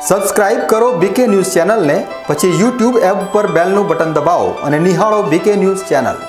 Subscribe કરો બીકે news ચેનલને, પછી YouTube એપ પર બેલનું બટન દબાવો અને નિહાળો બીકે ન્યૂઝ ચેનલ।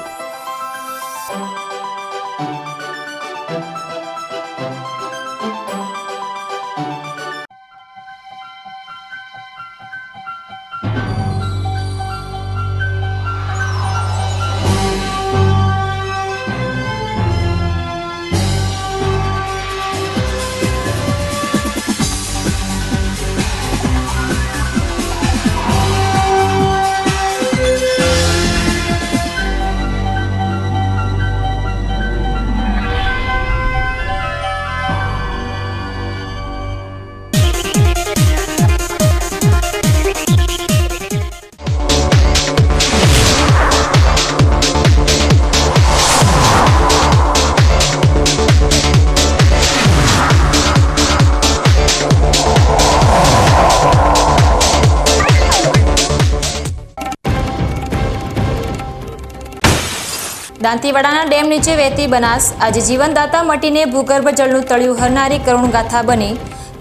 દાંતીવાડાના ડેમ નીચે વહેતી બનાસ આજે જીવનદાતા મટીને ભૂગર્ભ જળનું તળિયું હરનારી કરુણ ગાથા બની।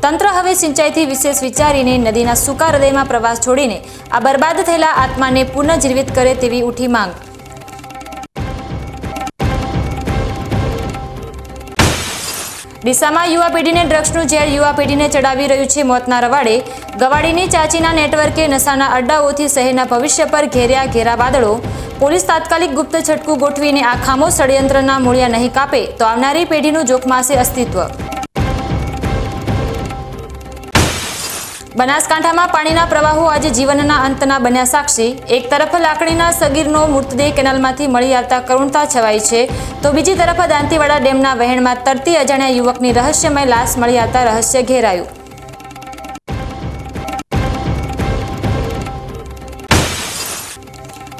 તંત્ર હવે સિંચાઈથી વિશેષ વિચારીને નદીના સૂકા હૃદયમાં પ્રવાસ છોડીને આ બરબાદ થયેલા આત્માને પુનઃજીવિત કરે તેવી ઉઠી માંગ। ડીસામાં યુવા પેઢીને ડ્રગ્સનું ઝેર યુવા પેઢીને ચડાવી રહ્યું છે મોતના રવાડે। ગવાડીની ચાચીના નેટવર્કે નશાના અડ્ડાઓથી શહેરના ભવિષ્ય પર ઘેર્યા ઘેરા વાદળો। પોલીસ તાત્કાલિક ગુપ્ત છટકું ગોઠવીને આ ખામોશ ષડયંત્રના મૂળિયા નહીં કાપે તો આવનારી પેઢીનું જોખમાશે અસ્તિત્વ। બનાસકાંઠામાં પાણીના પ્રવાહો આજે જીવનના અંતના બન્યા સાક્ષી। એક તરફ લાકડીના સગીરનો મૃતદેહ કેનાલમાંથી મળી આવતા કરુણતા છવાઈ છે, તો બીજી તરફ દાંતીવાડા ડેમના વહેણમાં તરતી અજાણ્યા યુવકની રહસ્યમય લાશ મળી આવતા રહસ્ય ઘેરાયું।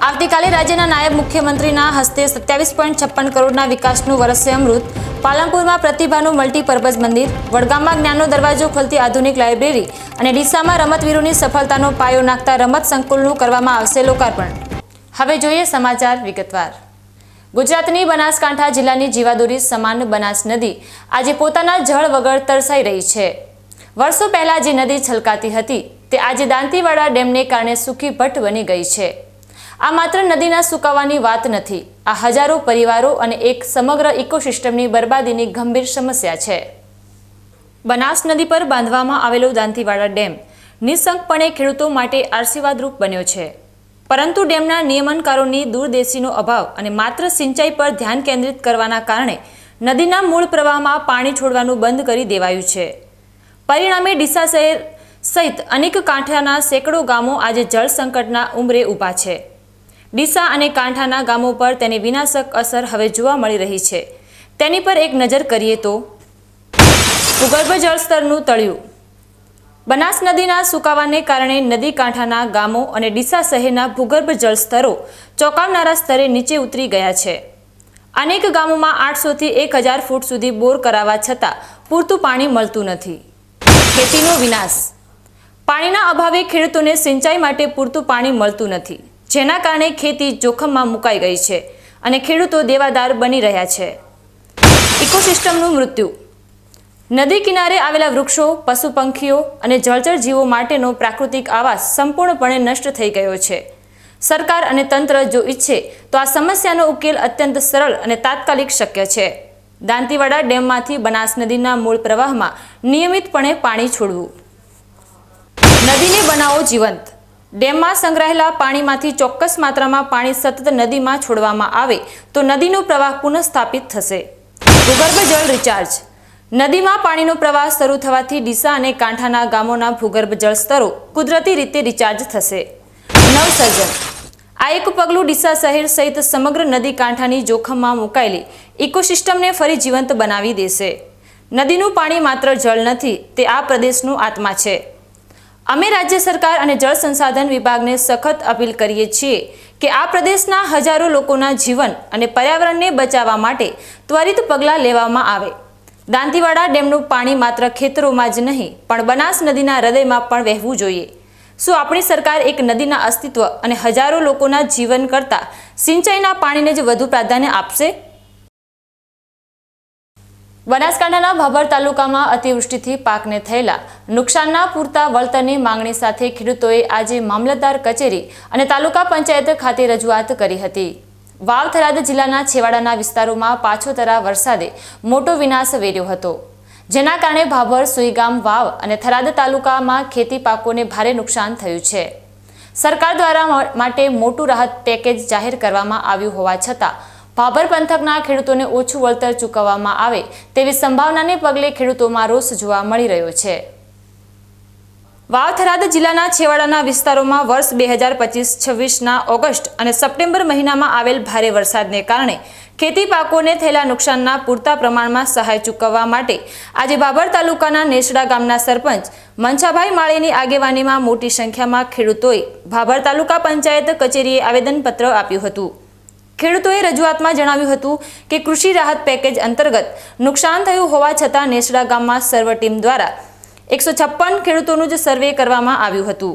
આવતીકાલે રાજ્યના નાયબ મુખ્યમંત્રીના હસ્તે 27.56 કરોડના વિકાસનું વરસશે અમૃત। પાલનપુરમાં પ્રતિભાનું મલ્ટીપર્પઝ મંદિર, વડગામમાં જ્ઞાનનો દરવાજો ખોલતી આધુનિક લાઇબ્રેરી અને ડીસામાં રમતવીરોની સફળતાનો પાયો નાખતા રમત સંકુલનું કરવામાં આવશે લોકાર્પણ। હવે જોઈએ સમાચાર વિગતવાર। ગુજરાતની બનાસકાંઠા જિલ્લાની જીવાદોરી સમાન બનાસ નદી આજે પોતાના જળ વગર તરસાઈ રહી છે। વર્ષો પહેલા જે નદી છલકાતી હતી તે આજે દાંતીવાડા ડેમને કારણે સૂકી ભટ્ટ બની ગઈ છે। આ માત્ર નદીના સુકાવાની વાત નથી, આ હજારો પરિવારો અને એક સમગ્ર ઇકોસિસ્ટમની બરબાદીની ગંભીર સમસ્યા છે। બનાસ નદી પર બાંધવામાં આવેલો દાંતીવાડા ડેમ નિઃશંકપણે ખેડૂતો માટે આશીર્વાદરૂપ બન્યો છે, પરંતુ ડેમના નિયમનકારોની દૂરદેશીનો અભાવ અને માત્ર સિંચાઈ પર ધ્યાન કેન્દ્રિત કરવાના કારણે નદીના મૂળ પ્રવાહમાં પાણી છોડવાનું બંધ કરી દેવાયું છે। પરિણામે ડીસા શહેર સહિત અનેક કાંઠાના સેંકડો ગામો આજે જળ સંકટના ઉંબરે ઊભા છે। ડીસા અને કાંઠાના ગામો પર તેની વિનાશક અસર હવે જોવા મળી રહી છે। તેની પર એક નજર કરીએ તો ભૂગર્ભ જળસ્તરનું તળિયું। બનાસ નદીના સુકાવાને કારણે નદી કાંઠાના ગામો અને ડીસા શહેરના ભૂગર્ભ જળસ્તરો ચોંકાવનારા સ્તરે નીચે ઉતરી ગયા છે। અનેક ગામોમાં 800 થી 1000 ફૂટ સુધી બોર કરાવવા છતાં પૂરતું પાણી મળતું નથી। ખેતીનો વિનાશ। પાણીના અભાવે ખેડૂતોને સિંચાઈ માટે પૂરતું પાણી મળતું નથી, જેના કારણે ખેતી જોખમમાં મુકાઈ ગઈ છે અને ખેડૂતો દેવાદાર બની રહ્યા છે। ઇકોસિસ્ટમનું મૃત્યુ। નદી કિનારે આવેલા વૃક્ષો, પશુ પંખીઓ અને જળચર જીવો માટેનો પ્રાકૃતિક આવાસ સંપૂર્ણપણે નષ્ટ થઈ ગયો છે। સરકાર અને તંત્ર જો ઈચ્છે તો આ સમસ્યાનો ઉકેલ અત્યંત સરળ અને તાત્કાલિક શક્ય છે। દાંતીવાડા ડેમમાંથી બનાસ નદીના મૂળ પ્રવાહમાં નિયમિતપણે પાણી છોડવું। નદીને બનાવો જીવંત। ડેમમાં સંગ્રહાયેલા પાણીમાંથી ચોક્કસ માત્રામાં પાણી સતત નદીમાં છોડવામાં આવે તો નદીનો પ્રવાહ પુનઃસ્થાપિત થશે। ભૂગર્ભ જળ રિચાર્જ। નદીમાં પાણીનો પ્રવાહ શરૂ થવાથી ડીસા અને કાંઠાના ગામોના ભૂગર્ભ જળ સ્તરો કુદરતી રીતે રિચાર્જ થશે। નવસર્જન। આ એક પગલું ડીસા શહેર સહિત સમગ્ર નદી કાંઠાની જોખમમાં મુકાયેલી ઇકોસિસ્ટમને ફરી જીવંત બનાવી દેશે। નદીનું પાણી માત્ર જળ નથી, તે આ પ્રદેશનું આત્મા છે। અમે રાજ્ય સરકાર અને જળ સંસાધન વિભાગને સખત અપીલ કરીએ છીએ કે આ પ્રદેશના હજારો લોકોના જીવન અને પર્યાવરણને બચાવવા માટે ત્વરિત પગલાં લેવામાં આવે। દાંતીવાડા ડેમનું પાણી માત્ર ખેતરોમાં જ નહીં પણ બનાસ નદીના હૃદયમાં પણ વહેવું જોઈએ। શું આપણી સરકાર એક નદીના અસ્તિત્વ અને હજારો લોકોના જીવન કરતાં સિંચાઈના પાણીને જ વધુ પ્રાધાન્ય આપશે? બનાસકાંઠાના ભાભર તાલુકામાં અતિવૃષ્ટિથી પાકને થયેલા નુકસાનના પૂરતા વળતરની માંગણી સાથે ખેડૂતોએ આજે મામલતદાર કચેરી અને તાલુકા પંચાયત ખાતે રજૂઆત કરી હતી. વાવ થરાદ જિલ્લાના છેવાડાના વિસ્તારોમાં પાછોતરા વરસાદે મોટો વિનાશ વેર્યો હતો, જેના કારણે ભાભર, સુઈગામ, વાવ અને થરાદ તાલુકામાં ખેતી પાકોને ભારે નુકસાન થયું છે. સરકાર દ્વારા માટે મોટું રાહત પેકેજ જાહેર કરવામાં આવ્યું હોવા છતાં ભાભર પંથકના ખેડૂતોને ઓછું વળતર ચૂકવવામાં આવે તેવી સંભાવનાને પગલે ખેડૂતોમાં રોષ જોવા મળી રહ્યો છે. વાવ થરાદ જિલ્લાના છેવાડાના વિસ્તારોમાં વર્ષ 2025-26ના ઓગસ્ટ અને સપ્ટેમ્બર મહિનામાં આવેલ ભારે વરસાદને કારણે ખેતી પાકોને થયેલા નુકસાનના પૂરતા પ્રમાણમાં સહાય ચૂકવવા માટે આજે ભાભર તાલુકાના નેસડા ગામના સરપંચ મનછાભાઈ માળીની આગેવાનીમાં મોટી સંખ્યામાં ખેડૂતોએ ભાભર તાલુકા પંચાયત કચેરીએ આવેદનપત્ર આપ્યું હતું. ખેડૂતોએ રજૂઆતમાં જણાવ્યું હતું કે કૃષિ રાહત પેકેજ અંતર્ગત નુકસાન થયું હોવા છતાં નેસડા ગામમાં સર્વે ટીમ દ્વારા 156 ખેડૂતોનું જ સર્વે કરવામાં આવ્યું હતું.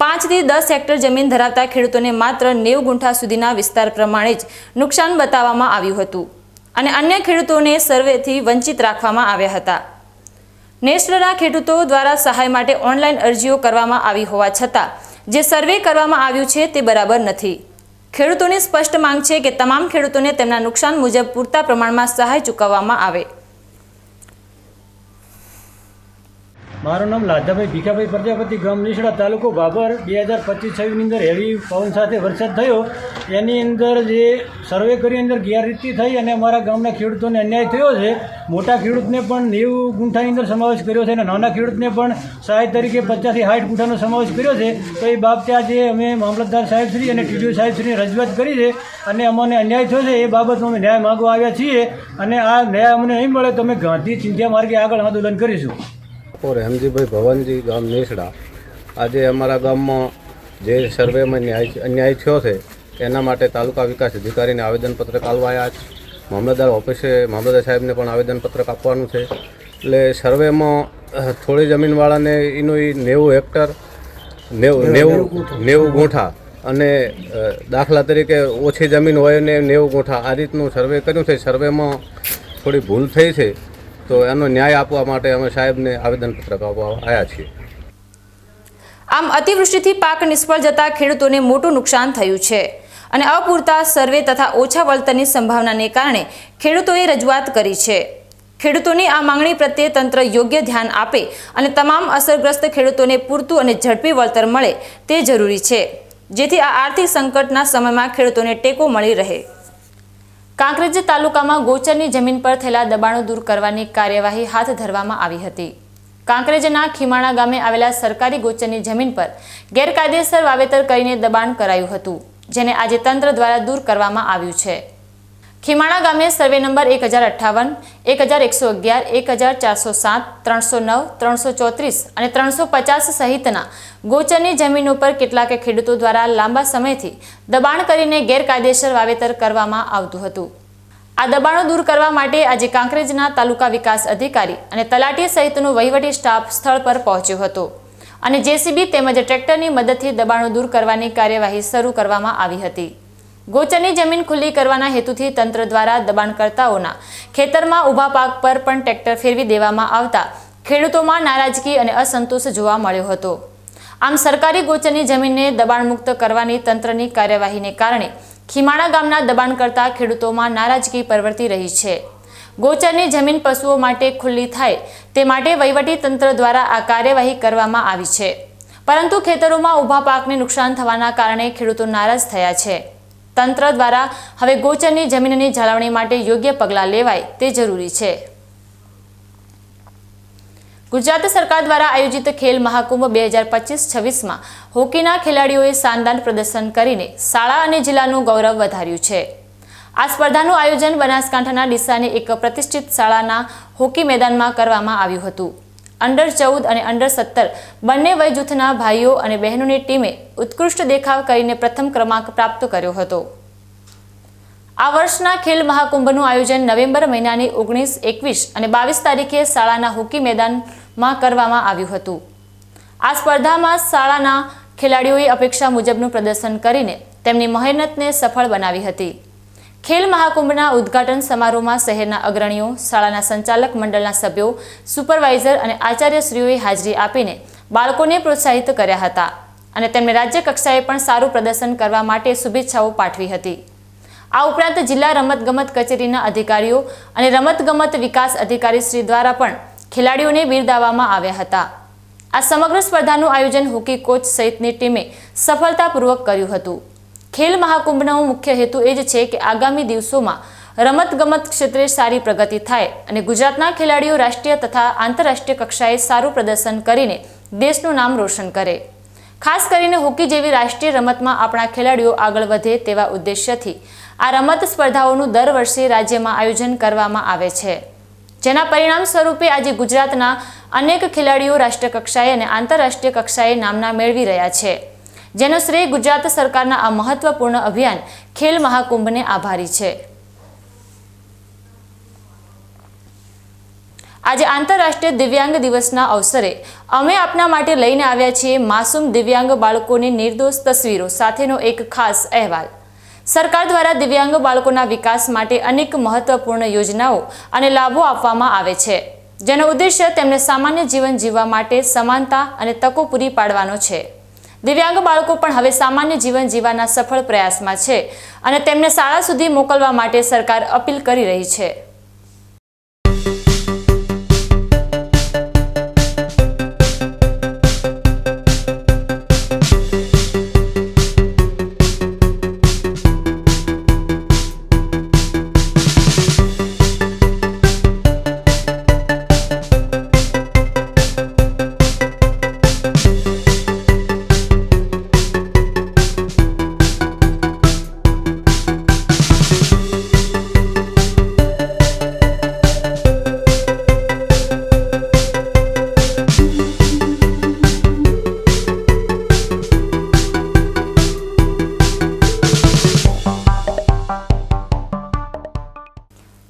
5 થી 10 હેક્ટર જમીન ધરાવતા ખેડૂતોને માત્ર 90 ગુંઠા સુધીના વિસ્તાર પ્રમાણે જ નુકસાન બતાવવામાં આવ્યું હતું અને અન્ય ખેડૂતોને સર્વેથી વંચિત રાખવામાં આવ્યા હતા. નેસડાના ખેડૂતો દ્વારા સહાય માટે ઓનલાઈન અરજીઓ કરવામાં આવી હોવા છતાં જે સર્વે કરવામાં આવ્યું છે તે બરાબર નથી. ખેડૂતોની સ્પષ્ટ માંગ છે કે તમામ ખેડૂતોને તેમના નુકસાન મુજબ પૂરતા પ્રમાણમાં સહાય ચૂકવવામાં આવે. મારું નામ લાધાભાઈ ભીખાભાઈ પ્રજાપતિ, ગામ નેસડા, તાલુકો ભાભર. 2025-26ની અંદર હેવી પવન સાથે વરસાદ થયો. એની અંદર જે સર્વે કરી અંદર ગેરરીતિ થઈ અને અમારા ગામના ખેડૂતોને અન્યાય થયો છે. મોટા ખેડૂતને પણ 90 ગુંઠાની અંદર સમાવેશ કર્યો છે અને નાના ખેડૂતને પણ સહાય તરીકે 50 થી 60 ગુંઠાનો સમાવેશ કર્યો છે. તો એ બાબતે આજે અમે મામલતદાર સાહેબશ્રી અને ટીડીઓ સાહેબશ્રીની રજૂઆત કરી છે અને અમને અન્યાય થયો છે એ બાબતમાં અમે ન્યાય માગવા આવ્યા છીએ અને આ ન્યાય અમને નહીં મળે તો અમે ગાંધી ચિંધ્યા માર્ગે આગળ આંદોલન કરીશું. હેમજીભાઈ ભવનજી, ગામ નેસડા. આજે અમારા ગામમાં જે સર્વેમાં અન્યાય થયો છે એના માટે તાલુકા વિકાસ અધિકારીને આવેદનપત્રક આપવાયા છે. મામલતદાર ઓફિસે મામલતદાર સાહેબને પણ આવેદનપત્રક આપવાનું છે. એટલે સર્વેમાં થોડી જમીનવાળાને એનું 90 હેક્ટર 90 ગુંઠા અને દાખલા તરીકે ઓછી જમીન હોય ને 90 ગુંઠા આ રીતનું સર્વે કર્યું છે. સર્વેમાં થોડી ભૂલ થઈ છે તો એનો ન્યાય આપવા માટે અમે સાહેબને આવેદનપત્ર આપવા આવ્યા છીએ. આમ અતિવૃષ્ટિથી પાક નિષ્ફળ જતા ખેડૂતોને મોટું નુકસાન થયું છે અને અપૂરતા સર્વે તથા ઓછા વળતરની સંભાવનાને કારણે ખેડૂતોએ રજૂઆત કરી છે. ખેડૂતોની આ માંગણી પ્રત્યે તંત્ર યોગ્ય ધ્યાન આપે અને તમામ અસરગ્રસ્ત ખેડૂતોને પૂરતું અને ઝડપી વળતર મળે તે જરૂરી છે, જેથી આ આર્થિક સંકટના સમયમાં ખેડૂતોને ટેકો મળી રહે. કાંકરેજ તાલુકામાં ગોચરની જમીન પર થયેલા દબાણો દૂર કરવાની કાર્યવાહી હાથ ધરવામાં આવી હતી. કાંકરેજના ખીમાણા ગામે આવેલા સરકારી ગોચરની જમીન પર ગેરકાયદેસર વાવેતર કરીને દબાણ કરાયું હતું, જેને આજે તંત્ર દ્વારા દૂર કરવામાં આવ્યું છે. ખીમાણા ગામે સર્વે નંબર 1058, 1111, 1407, 309, 334 અને 350 સહિતના ગોચરની જમીનો પર કેટલાક ખેડૂતો દ્વારા લાંબા સમયથી દબાણ કરીને ગેરકાયદેસર વાવેતર કરવામાં આવતું હતું. આ દબાણો દૂર કરવા માટે આજે કાંકરેજના તાલુકા વિકાસ અધિકારી અને તલાટી સહિતનો વહીવટી સ્ટાફ સ્થળ પર પહોંચ્યો હતો અને જેસીબી તેમજ ટ્રેક્ટરની મદદથી દબાણો દૂર કરવાની કાર્યવાહી શરૂ કરવામાં આવી હતી. ગોચરની જમીન ખુલ્લી કરવાના હેતુથી તંત્ર દ્વારા દબાણકર્તાઓના ખેતરમાં ઊભા પાક પર પણ ટ્રેક્ટર ફેરવી દેવામાં આવતા ખેડૂતોમાં નારાજગી અને અસંતોષ જોવા મળ્યો હતો. આમ સરકારી ગોચરની જમીનને દબાણમુક્ત કરવાની તંત્રની કાર્યવાહીને કારણે ખીમાણા ગામના દબાણકર્તા ખેડૂતોમાં નારાજગી પ્રવર્તી રહી છે. ગોચરની જમીન પશુઓ માટે ખુલ્લી થાય તે માટે વહીવટી તંત્ર દ્વારા આ કાર્યવાહી કરવામાં આવી છે, પરંતુ ખેતરોમાં ઊભા પાકને નુકસાન થવાના કારણે ખેડૂતો નારાજ થયા છે. તંત્ર દ્વારા હવે ગોચરની જમીનની જાળવણી માટે યોગ્ય પગલાં લેવાય તે જરૂરી છે. ગુજરાત સરકાર દ્વારા આયોજિત ખેલ મહાકુંભ 2025-26માં હોકીના ખેલાડીઓએ શાનદાર પ્રદર્શન કરીને શાળા અને જિલ્લાનું ગૌરવ વધાર્યું છે. આ સ્પર્ધાનું આયોજન બનાસકાંઠાના ડીસાની એક પ્રતિષ્ઠિત શાળાના હોકી મેદાનમાં કરવામાં આવ્યું હતું. અંડર 14 અને અંડર 17 બંને વય જૂથના ભાઈઓ અને બહેનોની ટીમે ઉત્કૃષ્ટ દેખાવ કરીને પ્રથમ ક્રમાંક પ્રાપ્ત કર્યો હતો. આ વર્ષના ખેલ મહાકુંભનું આયોજન નવેમ્બર મહિનાની 19, 21 અને 22 તારીખે શાળાના હોકી મેદાનમાં કરવામાં આવ્યું હતું. આ સ્પર્ધામાં શાળાના ખેલાડીઓએ અપેક્ષા મુજબનું પ્રદર્શન કરીને તેમની મહેનતને સફળ બનાવી હતી. ખેલ મહાકુંભના ઉદ્ઘાટન સમારોહમાં શહેરના અગ્રણીઓ, શાળાના સંચાલક મંડળના સભ્યો, સુપરવાઇઝર અને આચાર્યશ્રીઓએ હાજરી આપીને બાળકોને પ્રોત્સાહિત કર્યા હતા અને તેમને રાજ્ય કક્ષાએ પણ સારું પ્રદર્શન કરવા માટે શુભેચ્છાઓ પાઠવી હતી. આ ઉપરાંત જિલ્લા રમતગમત કચેરીના અધિકારીઓ અને રમતગમત વિકાસ અધિકારી શ્રી દ્વારા પણ ખેલાડીઓને બિરદાવવામાં આવ્યા હતા. આ સમગ્ર સ્પર્ધાનું આયોજન હોકી કોચ સહિતની ટીમે સફળતાપૂર્વક કર્યું હતું. ખેલ મહાકુંભનો મુખ્ય હેતુ એ જ છે કે આગામી દિવસોમાં રમતગમત ક્ષેત્રે સારી પ્રગતિ થાય અને ગુજરાતના ખેલાડીઓ રાષ્ટ્રીય તથા આંતરરાષ્ટ્રીય કક્ષાએ સારું પ્રદર્શન કરીને દેશનું નામ રોશન કરે. ખાસ કરીને હોકી જેવી રાષ્ટ્રીય રમતમાં આપણા ખેલાડીઓ આગળ વધે તેવા ઉદ્દેશ્યથી આ રમત સ્પર્ધાઓનું દર વર્ષે રાજ્યમાં આયોજન કરવામાં આવે છે, જેના પરિણામ સ્વરૂપે આજે ગુજરાતના અનેક ખેલાડીઓ રાષ્ટ્રીય કક્ષાએ અને આંતરરાષ્ટ્રીય કક્ષાએ નામના મેળવી રહ્યા છે, જેનો શ્રેય ગુજરાત સરકારના આ મહત્વપૂર્ણ અભિયાન ખેલ મહાકુંભને આભારી છે. આજે આંતરરાષ્ટ્રીય દિવ્યાંગ દિવસના અવસરે અમે આપના માટે લઈને આવ્યા છીએ માસૂમ દિવ્યાંગ બાળકોની નિર્દોષ તસવીરો સાથેનો એક ખાસ અહેવાલ. સરકાર દ્વારા દિવ્યાંગ બાળકોના વિકાસ માટે અનેક મહત્વપૂર્ણ યોજનાઓ અને લાભો આપવામાં આવે છે, જેનો ઉદ્દેશ્ય તેમને સામાન્ય જીવન જીવવા માટે સમાનતા અને તકો પૂરી પાડવાનો છે. દિવ્યાંગ બાળકો પણ હવે સામાન્ય જીવન જીવવાના સફળ પ્રયાસમાં છે અને તેમને શાળા સુધી મોકલવા માટે સરકાર અપીલ કરી રહી છે.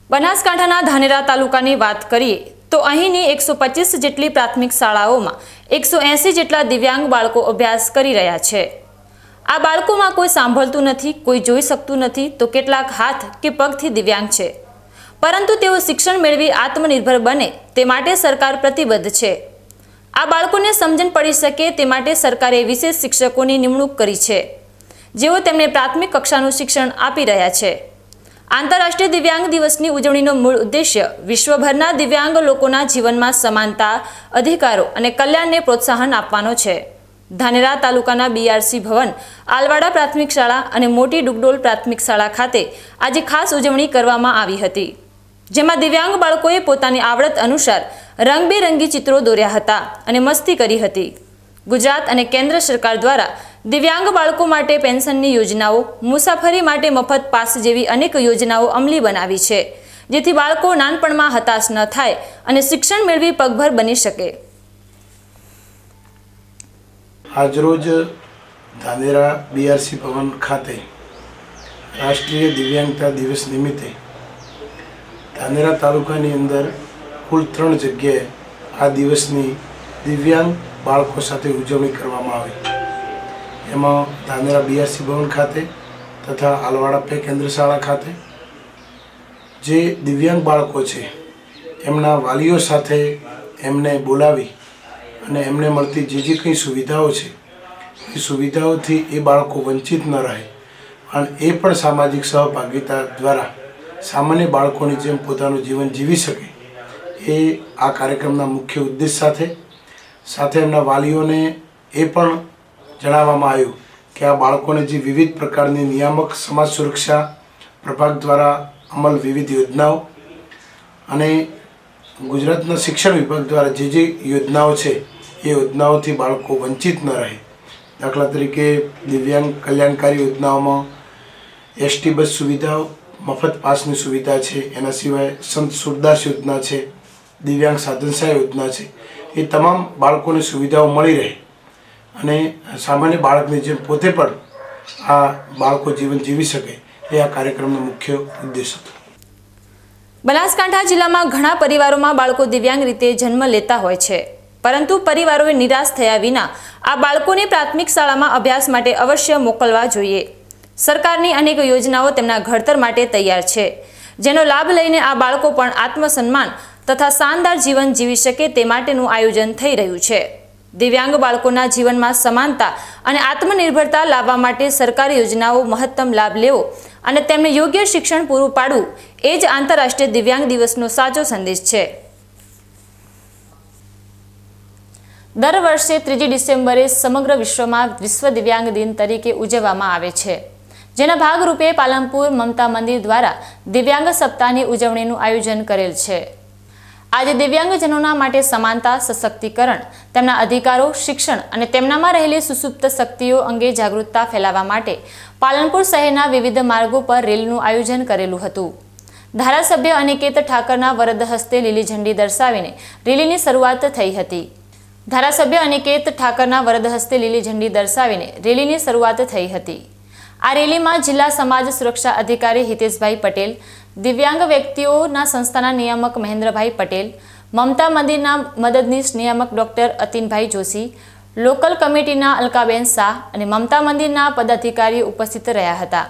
બનાસકાંઠાના ધાનેરા તાલુકાની વાત કરીએ તો અહીંની 125 જેટલી પ્રાથમિક શાળાઓમાં 180 જેટલા દિવ્યાંગ બાળકો અભ્યાસ કરી રહ્યા છે. આ બાળકોમાં કોઈ સાંભળતું નથી, કોઈ જોઈ શકતું નથી, તો કેટલાક હાથ કે પગથી દિવ્યાંગ છે, પરંતુ તેઓ શિક્ષણ મેળવી આત્મનિર્ભર બને તે માટે સરકાર પ્રતિબદ્ધ છે. આ બાળકોને સમજણ પડી શકે તે માટે સરકારે વિશેષ શિક્ષકોની નિમણૂક કરી છે, જેઓ તેમને પ્રાથમિક કક્ષાનું શિક્ષણ આપી રહ્યા છે. આંતરરાષ્ટ્રીય દિવ્યાંગ દિવસની ઉજવણીનો મૂળ ઉદ્દેશ્ય વિશ્વભરના દિવ્યાંગ લોકોના જીવનમાં સમાનતા, અધિકારો અને કલ્યાણને પ્રોત્સાહન આપવાનો છે. ધાનેરા તાલુકાના BRC ભવન, આલવાડા પ્રાથમિક શાળા અને મોટી ડુગડોલ પ્રાથમિક શાળા ખાતે આજે ખાસ ઉજવણી કરવામાં આવી હતી, જેમાં દિવ્યાંગ બાળકોએ પોતાની આવડત અનુસાર રંગબેરંગી ચિત્રો દોર્યા હતા અને મસ્તી કરી હતી. ગુજરાત અને કેન્દ્ર સરકાર દ્વારા દિવ્યાંગ બાળકો માટે પેન્શનની યોજનાઓ, મુસાફરી માટે મફત પાસ જેવી અનેક યોજનાઓ અમલી બનાવી છે, જેથી બાળકો નાનપણમાં હતાશ ન થાય અને શિક્ષણ મેળવી પગભર બની શકે. આજરોજ ધાનેરા BRC ભવન ખાતે રાષ્ટ્રીય દિવ્યાંગતા દિવસ નિમિત્તે ધાનેરા તાલુકાની અંદર કુલ 3 જગ્યાએ આ દિવસની દિવ્યાંગ બાળકો સાથે ઉજવણી કરવામાં આવી. એમાં ધાનેરા BRC ભવન ખાતે તથા આલવાડા પે કેન્દ્ર શાળા ખાતે જે દિવ્યાંગ બાળકો છે એમના વાલીઓ સાથે એમને બોલાવી અને એમને મળતી જે કંઈ સુવિધાઓ છે એ સુવિધાઓથી એ બાળકો વંચિત ન રહે અને એ પણ સામાજિક સહભાગિતા દ્વારા સામાન્ય બાળકોની જેમ પોતાનું જીવન જીવી શકે એ આ કાર્યક્રમના મુખ્ય ઉદ્દેશ સાથે એમના વાલીઓને એ પણ જણાવવામાં આવ્યું કે આ બાળકોને જે વિવિધ પ્રકારની નિયામક સમાજ સુરક્ષા પ્રભાગ દ્વારા અમલ વિવિધ યોજનાઓ અને ગુજરાતના શિક્ષણ વિભાગ દ્વારા જે યોજનાઓ છે એ યોજનાઓથી બાળકો વંચિત ન રહે. દાખલા તરીકે દિવ્યાંગ કલ્યાણકારી યોજનાઓમાં ST બસ સુવિધાઓ, મફત પાસની સુવિધા છે, એના સિવાય સંત સુરદાસ યોજના છે, દિવ્યાંગ સાધન સહાય યોજના છે. એ તમામ બાળકોને સુવિધાઓ મળી રહે અને સામાન્ય બાળકની જેમ પોતે પણ આ બાળકો જીવન જીવી શકે એ આ કાર્યક્રમનો મુખ્ય ઉદ્દેશ હતો. બનાસકાંઠા જિલ્લામાં ઘણા પરિવારોમાં બાળકો દિવ્યાંગ રીતે જન્મ લેતા હોય છે, પરંતુ પરિવારોએ નિરાશ થયા વિના આ બાળકોને પ્રાથમિક શાળામાં અભ્યાસ માટે અવશ્ય મોકલવા જોઈએ. સરકારની અનેક યોજનાઓ તેમના ઘડતર માટે તૈયાર છે, જેનો લાભ લઈને આ બાળકો પણ આત્મસન્માન તથા શાનદાર જીવન જીવી શકે તે માટેનું આયોજન થઈ રહ્યું છે. દિવ્યાંગ બાળકોના જીવનમાં સમાનતા અને આત્મનિર્ભરતા લાવવા માટે સરકારી યોજનાઓ મહત્તમ લાભ લેવો અને તેમને યોગ્ય શિક્ષણ પૂરું પાડવું એ જ આંતરરાષ્ટ્રીય દિવ્યાંગ દિવસનો સાચો સંદેશ છે. દર વર્ષે 3 ડિસેમ્બરે સમગ્ર વિશ્વમાં વિશ્વ દિવ્યાંગ દિન તરીકે ઉજવવામાં આવે છે, જેના ભાગરૂપે પાલનપુર મમતા મંદિર દ્વારા દિવ્યાંગ સપ્તાહની ઉજવણીનું આયોજન કરેલ છે. આજે દિવ્યાંગજનોના માટે સમાનતા, સશક્તિકરણ, તેમના અધિકારો, શિક્ષણ અને તેમનામાં રહેલી સુસુપ્ત શક્તિઓ અંગે જાગૃતતા ફેલાવવા માટે પાલનપુર શહેરના વિવિધ માર્ગો પર રેલીનું આયોજન કરેલું હતું. ધારાસભ્ય અનિકેત ઠાકરના વરદ હસ્તે લીલી ઝંડી દર્શાવીને રેલીની શરૂઆત થઈ હતી. ધારાસભ્ય અનિકેત ઠાકરના વરદ હસ્તે લીલી ઝંડી દર્શાવીને રેલીની શરૂઆત થઈ હતી. આ રેલીમાં જિલ્લા સમાજ સુરક્ષા અધિકારી હિતેશભાઈ પટેલ, દિવ્યાંગ વ્યક્તિઓના સંસ્થાના નિયામક મહેન્દ્રભાઈ પટેલ, મમતા મંદિરના મદદનીશ નિયામક ડોક્ટર અતિનભાઈ જોશી, લોકલ કમિટીના અલકાબેન શાહ અને મમતા મંદિરના પદાધિકારીઓ ઉપસ્થિત રહ્યા હતા.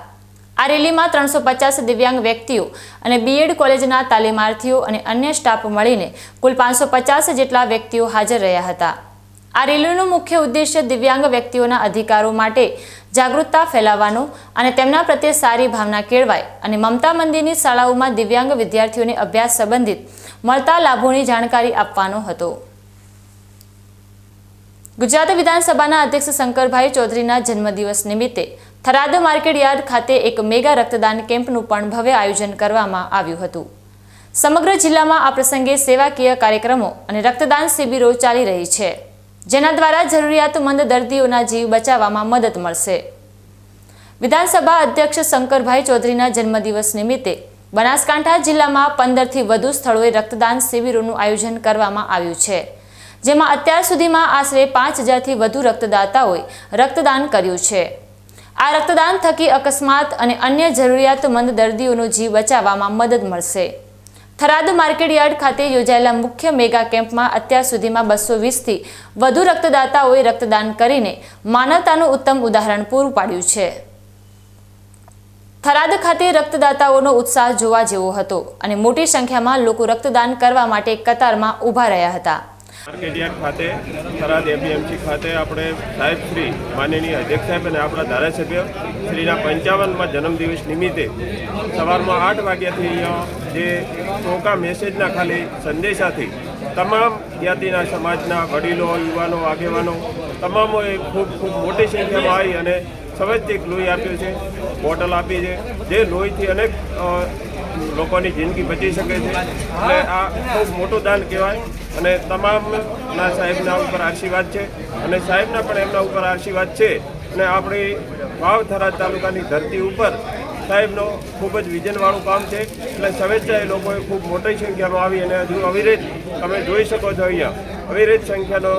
આ રેલીમાં 350 દિવ્યાંગ વ્યક્તિઓ અને બીએડ કોલેજના તાલીમાર્થીઓ અને અન્ય સ્ટાફ મળીને કુલ 550 જેટલા વ્યક્તિઓ હાજર રહ્યા હતા. આ રેલીનો મુખ્ય ઉદ્દેશ્ય દિવ્યાંગ વ્યક્તિઓના અધિકારો માટે જાગૃતતા ફેલાવવાનો અને તેમના પ્રત્યે સારી ભાવના કેળવાય અને મમતા મંદિરની શાળાઓમાં દિવ્યાંગ વિદ્યાર્થીઓને અભ્યાસ સંબંધિત મળતા લાભોની જાણકારી આપવાનો હતો. ગુજરાત વિધાનસભાના અધ્યક્ષ શંકરભાઈ ચૌધરીના જન્મદિવસ નિમિત્તે થરાદ માર્કેટ યાર્ડ ખાતે એક મેગા રક્તદાન કેમ્પનું પણ ભવ્ય આયોજન કરવામાં આવ્યું હતું. સમગ્ર જિલ્લામાં આ પ્રસંગે સેવાકીય કાર્યક્રમો અને રક્તદાન શિબિરો ચાલી રહી છે, જેના દ્વારા જરૂરિયાતમંદ દર્દીઓના જીવ બચાવવામાં મદદ મળશે. વિધાનસભા અધ્યક્ષ શંકરભાઈ ચૌધરીના જન્મદિવસ નિમિત્તે બનાસકાંઠા જિલ્લામાં 15થી વધુ સ્થળોએ રક્તદાન શિબિરોનું આયોજન કરવામાં આવ્યું છે, જેમાં અત્યાર સુધીમાં આશરે 5000થી વધુ રક્તદાતાઓએ રક્તદાન કર્યું છે. આ રક્તદાન થકી અકસ્માત અને અન્ય જરૂરિયાતમંદ દર્દીઓનો જીવ બચાવવામાં મદદ મળશે. થરાદ માર્કેટ યાર્ડ ખાતે યોજાયેલા મુખ્ય મેગા કેમ્પમાં અત્યાર સુધીમાં 220થી વધુ રક્તદાતાઓએ રક્તદાન કરીને માનવતાનું ઉત્તમ ઉદાહરણ પૂરું પાડ્યું છે. થરાદ ખાતે રક્તદાતાઓનો ઉત્સાહ જોવા જેવો હતો અને મોટી સંખ્યામાં લોકો રક્તદાન કરવા માટે કતારમાં ઊભા રહ્યા હતા. માર્કેટ યાર્ડ ખાતે થરાદ એપીએમસી ખાતે આપણે સાહેબ શ્રી માનનીય અધ્યક્ષ સાહેબ અને આપણા ધારાસભ્ય શ્રીના 55મા જન્મદિવસ નિમિત્તે સવારમાં 8 વાગ્યાથી અહીંયા જે ટોકા મેસેજના ખાલી સંદેશાથી તમામ જ્ઞાતિના સમાજના વડીલો, યુવાનો, આગેવાનો તમામોએ ખૂબ મોટી સંખ્યામાં આવી અને સવૈતિક લોહી આપ્યું છે, બોટલ આપી છે, જે લોહીથી અનેક લોકોની જિંદગી બચી શકે છે. એટલે આ ખૂબ મોટું દાન કહેવાય અને તમામના સાહેબના ઉપર આશીર્વાદ છે અને સાહેબના પણ એમના ઉપર આશીર્વાદ છે અને આપણી વાવ થરાદ તાલુકાની ધરતી ઉપર સાહેબનો ખૂબ જ વિઝનવાળું કામ છે. એટલે સ્વેચ્છાએ લોકોએ ખૂબ મોટી સંખ્યામાં આવી અને હજુ અવિરત તમે જોઈ શકો છો અહીંયા અવિરત સંખ્યાનો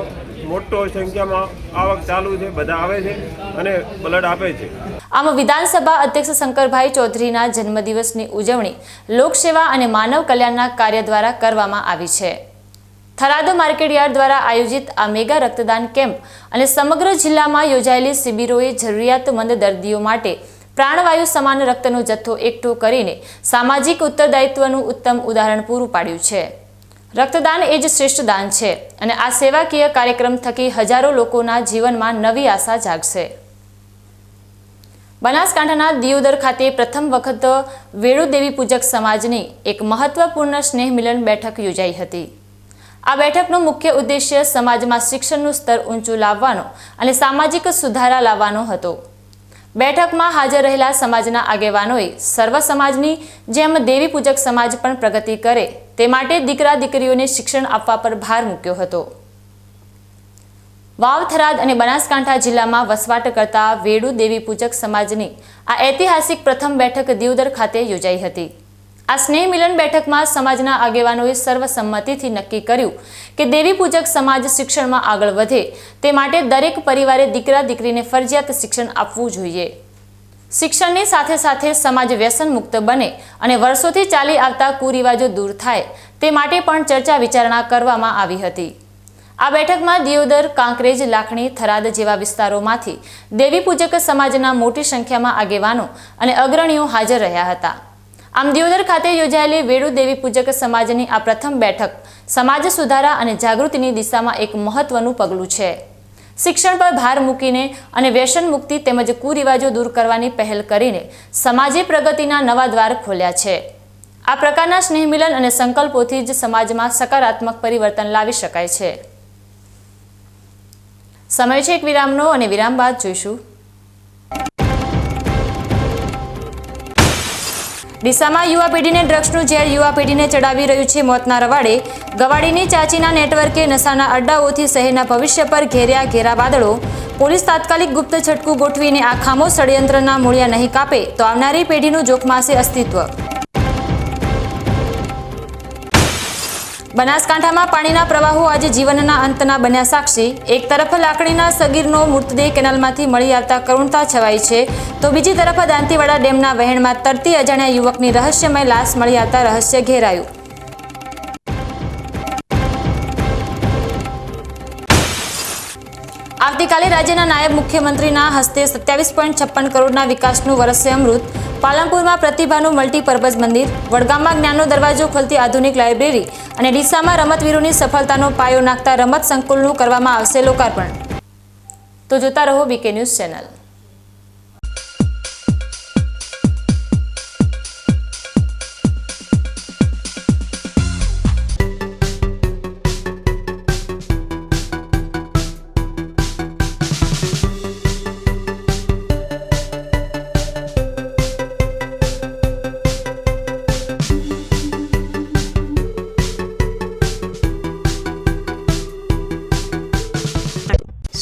મોટો સંખ્યામાં આવક ચાલુ છે, બધા આવે છે અને બ્લડ આપે છે. આમ વિધાનસભા અધ્યક્ષ શંકરભાઈ ચૌધરીના જન્મદિવસની ઉજવણી લોકસેવા અને માનવ કલ્યાણના કાર્ય દ્વારા કરવામાં આવી છે. થરાદ માર્કેટ યાર્ડ દ્વારા આયોજિત આ મેગા રક્તદાન કેમ્પ અને સમગ્ર જિલ્લામાં યોજાયેલી શિબિરોએ જરૂરિયાતમંદ દર્દીઓ માટે પ્રાણવાયુ સમાન રક્તનો જથ્થો એકઠો કરીને સામાજિક ઉત્તરદાયિત્વનું ઉત્તમ ઉદાહરણ પૂરું પાડ્યું છે. રક્તદાન એ જ શ્રેષ્ઠ દાન છે અને આ સેવાકીય કાર્યક્રમ થકી હજારો લોકોના જીવનમાં નવી આશા જાગશે. બનાસકાંઠાના દિયોદર ખાતે પ્રથમ વખત વેણુ દેવી પૂજક સમાજની એક મહત્વપૂર્ણ સ્નેહ મિલન બેઠક યોજાઈ હતી. આ બેઠકનો મુખ્ય ઉદ્દેશ્ય સમાજમાં શિક્ષણનું સ્તર ઊંચું લાવવાનો અને સામાજિક સુધારા લાવવાનો હતો. બેઠકમાં હાજર રહેલા સમાજના આગેવાનોએ સર્વ સમાજની જેમ દેવી પૂજક સમાજ પણ પ્રગતિ કરે તે માટે દીકરા દીકરીઓને શિક્ષણ આપવા પર ભાર મૂક્યો હતો. વાવ, થરાદ અને બનાસકાંઠા જિલ્લામાં વસવાટ કરતા વેણુ દેવી પૂજક સમાજની આ ઐતિહાસિક પ્રથમ બેઠક દિયોદર ખાતે યોજાઈ હતી. આ સ્નેહ મિલન બેઠકમાં સમાજના આગેવાનોએ સર્વસંમતિથી નક્કી કર્યું કે દેવી પૂજક સમાજ શિક્ષણમાં આગળ વધે તે માટે દરેક પરિવારે દીકરા દીકરીને ફરજિયાત શિક્ષણ આપવું જોઈએ. શિક્ષણની સાથે સાથે સમાજ વ્યસન મુક્ત બને અને વર્ષોથી ચાલી આવતા કુરિવાજો દૂર થાય તે માટે પણ ચર્ચા વિચારણા કરવામાં આવી હતી. આ બેઠકમાં દિયોદર, કાંકરેજ, લાખણી, થરાદ જેવા વિસ્તારોમાંથી દેવી પૂજક સમાજના મોટી સંખ્યામાં આગેવાનો અને અગ્રણીઓ હાજર રહ્યા હતા. આમ દિયોદર ખાતે યોજાયેલી વેડુ દેવી પૂજક સમાજની આ પ્રથમ બેઠક સમાજ સુધારા અને જાગૃતિની દિશામાં એક મહત્વનું પગલું છે. શિક્ષણ પર ભાર મૂકીને અને વ્યસન મુક્તિ તેમજ કુરિવાજો દૂર કરવાની પહેલ કરીને સમાજે પ્રગતિના નવા દ્વાર ખોલ્યા છે. આ પ્રકારના સ્નેહ મિલન અને સંકલ્પોથી જ સમાજમાં સકારાત્મક પરિવર્તન લાવી શકાય છે. સમય છે એક વિરામનો અને વિરામ બાદ જોઈશું. ડીસામાં યુવા પેઢીને ડ્રગ્સનું ઝેર યુવા પેઢીને ચડાવી રહ્યું છે મોતના રવાડે. ગવાડીની ચાચીના નેટવર્કે નશાના અડ્ડાઓથી શહેરના ભવિષ્ય પર ઘેર્યા ઘેરા વાદળો. પોલીસ તાત્કાલિક ગુપ્ત છટકું ગોઠવીને આ ખામો ષડયંત્રના મૂળિયા નહીં કાપે તો આવનારી પેઢીનું જોખમાશે અસ્તિત્વ. બનાસકાંઠામાં પાણીના પ્રવાહો આજે જીવનના અંતના બન્યા સાક્ષી. એક તરફ લાકડીના સગીરનો મૃતદેહ કેનાલમાંથી મળી આવતા કરુણતા છવાઈ છે, તો બીજી તરફ દાંતીવાડા ડેમના વહેણમાં તરતી અજાણ્યા યુવકની રહસ્યમય લાશ મળી આવતા રહસ્ય ઘેરાયું. આવતીકાલે રાજ્યના નાયબ મુખ્યમંત્રીના હસ્તે 27.56 કરોડના વિકાસનું વરસશે અમૃત. પાલનપુરમાં પ્રતિભાનું મલ્ટીપર્પઝ મંદિર, વડગામમાં જ્ઞાનનો દરવાજો ખોલતી આધુનિક લાઇબ્રેરી અને ડીસામાં રમતવીરોની સફળતાનો પાયો નાખતા રમત સંકુલનું કરવામાં આવશે લોકાર્પણ. તો જોતા રહો બીકે ન્યૂઝ ચેનલ.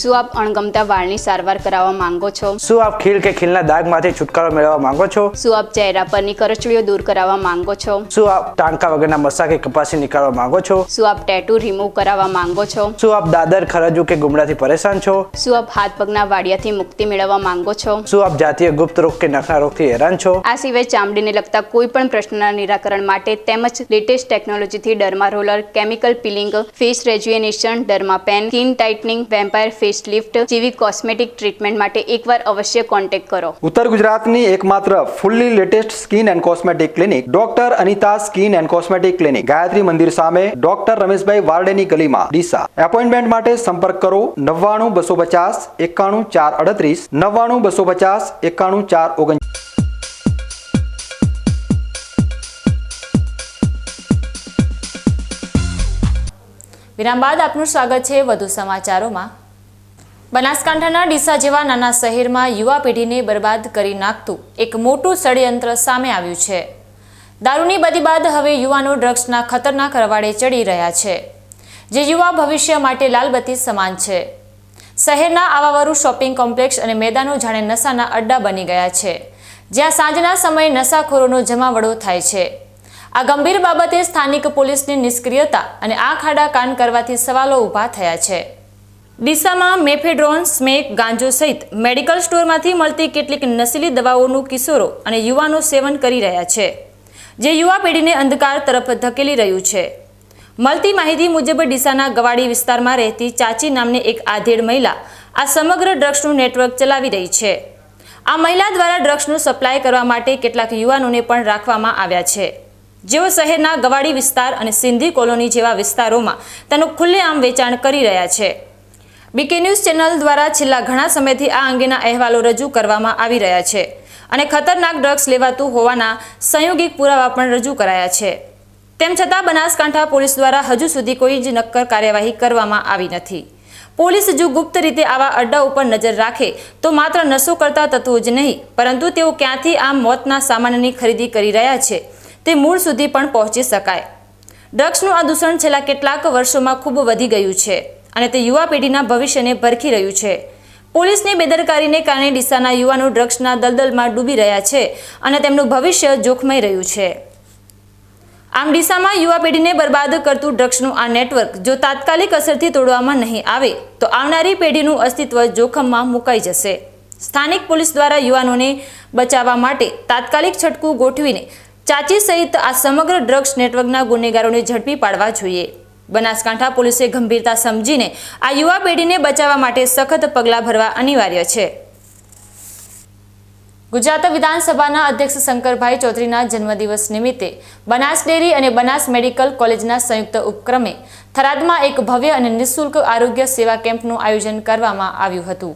શું આપ અણગમતા વાળની સારવાર કરાવવા માંગો છો? શું આપ ખીલ કે ખીલના દાગમાંથી છુટકારો મેળવવા માંગો છો? શું આપ ચહેરા પરની કરચલીઓ દૂર કરાવવા માંગો છો? શું આપ ટાંકા વગરના મસા કે કપાસી નીકાળવા માંગો છો? શું આપ ટેટુ રિમૂવ કરાવવા માંગો છો? શું આપ દાદર, ખરજુ કે ગુમડાથી પરેશાન છો? શું આપ હાથ પગના વાડિયાથી મુક્તિ મેળવવા માંગો છો? શું આપ જાતીય ગુપ્ત રોગ કે નખના રોગથી હેરાન છો? આ સિવાય ચામડીને લગતા કોઈ પણ પ્રશ્નના નિરાકરણ માટે તેમજ લેટેસ્ટ ટેકનોલોજીથી derma roller, chemical peeling, face rejuvenation, derma pen, skin tightening, vampire face lift જેવી કોસ્મેટિક ટ્રીટમેન્ટ માટે એકવાર અવશ્ય કોન્ટેક્ટ કરો. ઉત્તર ગુજરાતની એકમાત્ર fully latest skin and cosmetic clinic doctor Anita skin and cosmetic clinic, Gayatri Mandir સામે, ડોક્ટર રમેશભાઈ વારડેની ગલીમાં, ડીસા. એપોઇન્ટમેન્ટ માટે સંપર્ક કરો 99 250 91 438, 99 250 91 439. વિરામ બાદ આપનું સ્વાગત છે વધુ સમાચારોમાં. બનાસકાંઠાના ડીસા જેવા નાના શહેરમાં યુવા પેઢીને બરબાદ કરી નાખતું એક મોટું ષડયંત્ર સામે આવ્યું છે. દારૂની બદી બાદ હવે યુવાનો ડ્રગ્સના ખતરનાક રવાડે ચડી રહ્યા છે, જે યુવા ભવિષ્ય માટે લાલબત્તી સમાન છે. શહેરના આવાવાળું શોપિંગ કોમ્પ્લેક્સ અને મેદાનો જાણે નશાના અડ્ડા બની ગયા છે, જ્યાં સાંજના સમયે નશાખોરોનો જમાવડો થાય છે. આ ગંભીર બાબતે સ્થાનિક પોલીસની નિષ્ક્રિયતા અને આંખ આડા કાન કરવાથી સવાલો ઊભા થયા છે. ડીસામાં મેફેડ્રોન, સ્મેક, ગાંજો સહિત મેડિકલ સ્ટોરમાંથી મળતી કેટલીક નશીલી દવાઓનું કિશોરો અને યુવાનો સેવન કરી રહ્યા છે, જે યુવા પેઢીને અંધકાર તરફ ધકેલી રહ્યું છે. મળતી માહિતી મુજબ ડીસાના ગવાડી વિસ્તારમાં રહેતી ચાચી નામની એક આધેડ મહિલા આ સમગ્ર ડ્રગ્સનું નેટવર્ક ચલાવી રહી છે. આ મહિલા દ્વારા ડ્રગ્સનું સપ્લાય કરવા માટે કેટલાક યુવાનોને પણ રાખવામાં આવ્યા છે, જેઓ શહેરના ગવાડી વિસ્તાર અને સિંધી કોલોની જેવા વિસ્તારોમાં તેનું ખુલ્લેઆમ વેચાણ કરી રહ્યા છે. બીકે ન્યૂઝ ચેનલ દ્વારા છેલ્લા ઘણા સમયથી આ અંગેના અહેવાલો રજૂ કરવામાં આવી રહ્યા છે અને ખતરનાક ડ્રગ્સ લેવાતું હોવાના સંયોગિક પુરાવા પણ રજૂ કરાયા છે. તેમ છતાં બનાસકાંઠા પોલીસ દ્વારા હજુ સુધી કોઈ જ નક્કર કાર્યવાહી કરવામાં આવી નથી. પોલીસ જો ગુપ્ત રીતે આવા અડ્ડા ઉપર નજર રાખે તો માત્ર નશો કરતા તત્વો જ નહીં, પરંતુ તેઓ ક્યાંથી આ મોતના સામાનની ખરીદી કરી રહ્યા છે તે મૂળ સુધી પણ પહોંચી શકાય. ડ્રગ્સનું આ દૂષણ છેલ્લા કેટલાક વર્ષોમાં ખૂબ વધી ગયું છે અને તે યુવા પેઢીના ભવિષ્યને ભરખી રહ્યું છે. પોલીસની બેદરકારીને કારણે ડીસાના યુવાનો ડ્રગ્સના દલદલમાં ડૂબી રહ્યા છે અને તેમનું ભવિષ્ય જોખમાઈ રહ્યું છે. આમ ડીસામાં યુવા પેઢીને બરબાદ કરતું ડ્રગ્સનું આ નેટવર્ક જો તાત્કાલિક અસરથી તોડવામાં નહીં આવે તો આવનારી પેઢીનું અસ્તિત્વ જોખમમાં મુકાઈ જશે. સ્થાનિક પોલીસ દ્વારા યુવાનોને બચાવવા માટે તાત્કાલિક છટકું ગોઠવીને ચાચી સહિત આ સમગ્ર ડ્રગ્સ નેટવર્કના ગુનેગારોને ઝડપી પાડવા જોઈએ. બનાસકાંઠા પોલીસે ગંભીરતા સમજીને આ યુવા પેઢીને બચાવવા માટે સખત પગલાં ભરવા અનિવાર્ય છે. ગુજરાત વિધાનસભાના અધ્યક્ષ શંકરભાઈ ચૌધરીના જન્મદિવસ નિમિત્તે બનાસ ડેરી અને બનાસ મેડિકલ કોલેજના સંયુક્ત ઉપક્રમે થરાદમાં એક ભવ્ય અને નિઃશુલ્ક આરોગ્ય સેવા કેમ્પનું આયોજન કરવામાં આવ્યું હતું.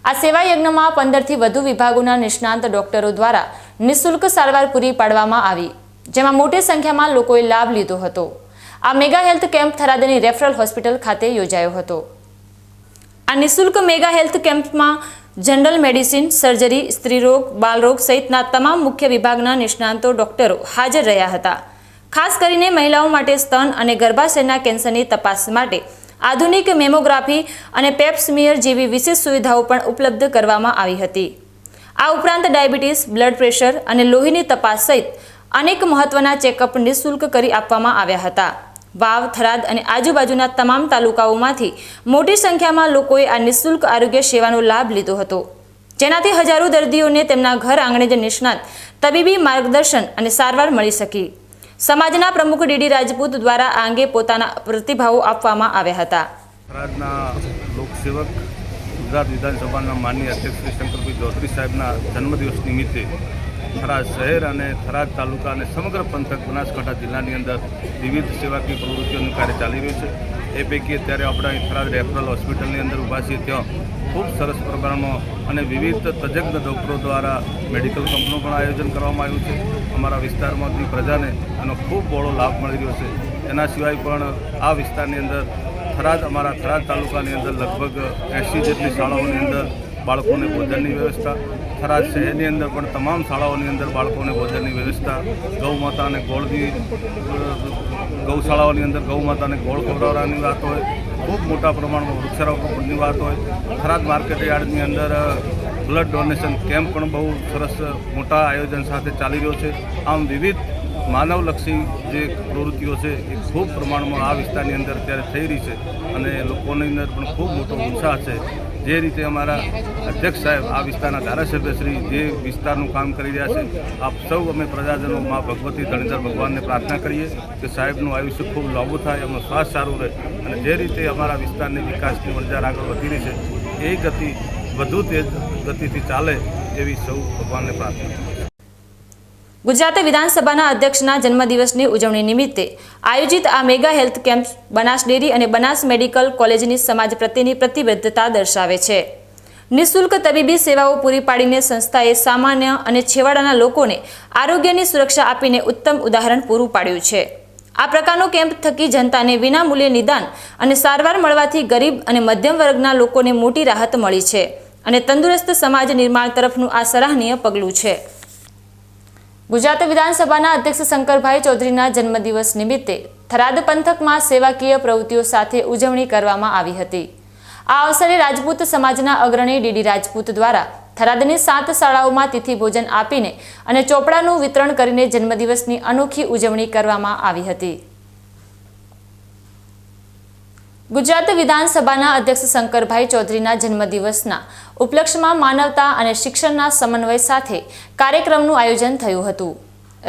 આ સેવા યજ્ઞમાં 15થી વધુ વિભાગોના નિષ્ણાંત ડોક્ટરો દ્વારા નિઃશુલ્ક સારવાર પૂરી પાડવામાં આવી, જેમાં મોટી સંખ્યામાં લોકોએ લાભ લીધો હતો. આ મેગા હેલ્થ કેમ્પ થરાદની રેફરલ હોસ્પિટલ ખાતે યોજાયો હતો. આ નિઃશુલ્ક મેગા હેલ્થ કેમ્પમાં જનરલ મેડિસિન, સર્જરી, સ્ત્રીરોગ, બાલરોગ સહિતના તમામ મુખ્ય વિભાગના નિષ્ણાંતો ડોક્ટરો હાજર રહ્યા હતા. ખાસ કરીને મહિલાઓ માટે સ્તન અને ગર્ભાશયના કેન્સરની તપાસ માટે આધુનિક મેમોગ્રાફી અને પેપ સ્મિયર જેવી વિશેષ સુવિધાઓ પણ ઉપલબ્ધ કરવામાં આવી હતી. આ ઉપરાંત ડાયાબિટીસ, બ્લડ પ્રેશર અને લોહીની તપાસ સહિત અનેક મહત્વના ચેકઅપ નિઃશુલ્ક કરી આપવામાં આવ્યા હતા. વાવ, થરાદ અને આજુબાજુના તમામ તાલુકાઓમાંથી મોટી સંખ્યામાં લોકોએ આ નિઃશુલ્ક આરોગ્ય સેવાનો લાભ લીધો હતો, જેનાથી હજારો દર્દીઓને તેમના ઘર આંગણે જ નિષ્ણાત તબીબી માર્ગદર્શન અને સારવાર મળી શકી. સમાજના પ્રમુખ ડીડી રાજપૂત દ્વારા આ અંગે પોતાના પ્રતિભાવો આપવામાં આવ્યા હતા. થરાદના લોકસેવક ગુજરાત વિધાનસભાના માનનીય અધ્યક્ષ શ્રી શંકરભાઈ ચૌધરી સાહેબના જન્મદિવસ નિમિત્તે થરાદ શહેર અને થરાદ તાલુકા અને સમગ્ર પંથક બનાસકાંઠા જિલ્લાની અંદર વિવિધ સેવાકીય પ્રવૃત્તિઓનું કાર્ય ચાલી રહ્યું છે. એ પૈકી અત્યારે આપણે અહીં થરાદ રેફરલ હોસ્પિટલની અંદર ઊભા છીએ, ત્યાં ખૂબ સરસ પ્રમાણમાં અને વિવિધ તજજ્ઞ ડૉક્ટરો દ્વારા મેડિકલ કેમ્પનું પણ આયોજન કરવામાં આવ્યું છે. અમારા વિસ્તારમાંથી પ્રજાને એનો ખૂબ બહોળો લાભ મળી રહ્યો છે. એના સિવાય પણ આ વિસ્તારની અંદર અમારા થરાદ તાલુકાની અંદર લગભગ 80 જેટલી શાળાઓની અંદર બાળકોને ભોજનની વ્યવસ્થા, થરાદ શહેરની અંદર પણ તમામ શાળાઓની અંદર બાળકોને ભોજનની વ્યવસ્થા, ગૌમાતાને ગૌશાળાઓની અંદર ગૌમાતાને ગોળ ખવડાવવાની વાત હોય, ખૂબ મોટા પ્રમાણમાં વૃક્ષારોપણની વાત હોય, થરાદ માર્કેટ યાર્ડની અંદર બ્લડ ડોનેશન કેમ્પ પણ બહુ સરસ મોટા આયોજન સાથે ચાલી રહ્યો છે. આમ વિવિધ માનવલક્ષી જે પ્રવૃત્તિઓ છે એ ખૂબ પ્રમાણમાં આ વિસ્તારની અંદર અત્યારે થઈ રહી છે અને લોકોની અંદર પણ ખૂબ મોટો ઉત્સાહ છે. જે રીતે અમારા અધ્યક્ષ સાહેબ આ વિસ્તારના ધારાસભ્યશ્રી જે વિસ્તારનું કામ કરી રહ્યા છે, આપ સૌ અમે પ્રજાજનો મા ભગવતી ધણીધર ભગવાનને પ્રાર્થના કરીએ કે સાહેબનું આયુષ્ય ખૂબ લાંબુ થાય, એમનો સ્વાસ્થ્ય સારું રહે અને જે રીતે અમારા વિસ્તારની વિકાસની વણઝાર આગળ વધી રહી છે એ ગતિ વધુ તેજ ગતિથી ચાલે એવી સૌ ભગવાનને પ્રાર્થના. ગુજરાત વિધાનસભાના અધ્યક્ષના જન્મદિવસની ઉજવણી નિમિત્તે આયોજિત આ mega health camp Banas dairy અને બનાસ મેડિકલ કોલેજની સમાજ પ્રત્યેની પ્રતિબદ્ધતા દર્શાવે છે. નિઃશુલ્ક તબીબી સેવાઓ પૂરી પાડીને સંસ્થાએ સામાન્ય અને છેવાડાના લોકોને આરોગ્યની સુરક્ષા આપીને ઉત્તમ ઉદાહરણ પૂરું પાડ્યું છે. આ પ્રકારનો કેમ્પ થકી જનતાને વિનામૂલ્યે નિદાન અને સારવાર મળવાથી ગરીબ અને મધ્યમ વર્ગના લોકોને મોટી રાહત મળી છે અને તંદુરસ્ત સમાજ નિર્માણ તરફનું આ સરાહનીય પગલું છે. ગુજરાત વિધાનસભાના અધ્યક્ષ શંકરભાઈ ચૌધરીના જન્મદિવસ નિમિત્તે થરાદ પંથકમાં સેવાકીય પ્રવૃત્તિઓ સાથે ઉજવણી કરવામાં આવી હતી. આ અવસરે રાજપૂત સમાજના અગ્રણી ડીડી રાજપૂત દ્વારા થરાદની 7 શાળાઓમાં તિથિ ભોજન આપીને અને ચોપડાનું વિતરણ કરીને જન્મદિવસની અનોખી ઉજવણી કરવામાં આવી હતી. ગુજરાત વિધાનસભાના અધ્યક્ષ શંકરભાઈ ચૌધરીના જન્મદિવસના ઉપલક્ષમાં માનવતા અને શિક્ષણના સમન્વય સાથે કાર્યક્રમનું આયોજન થયું હતું.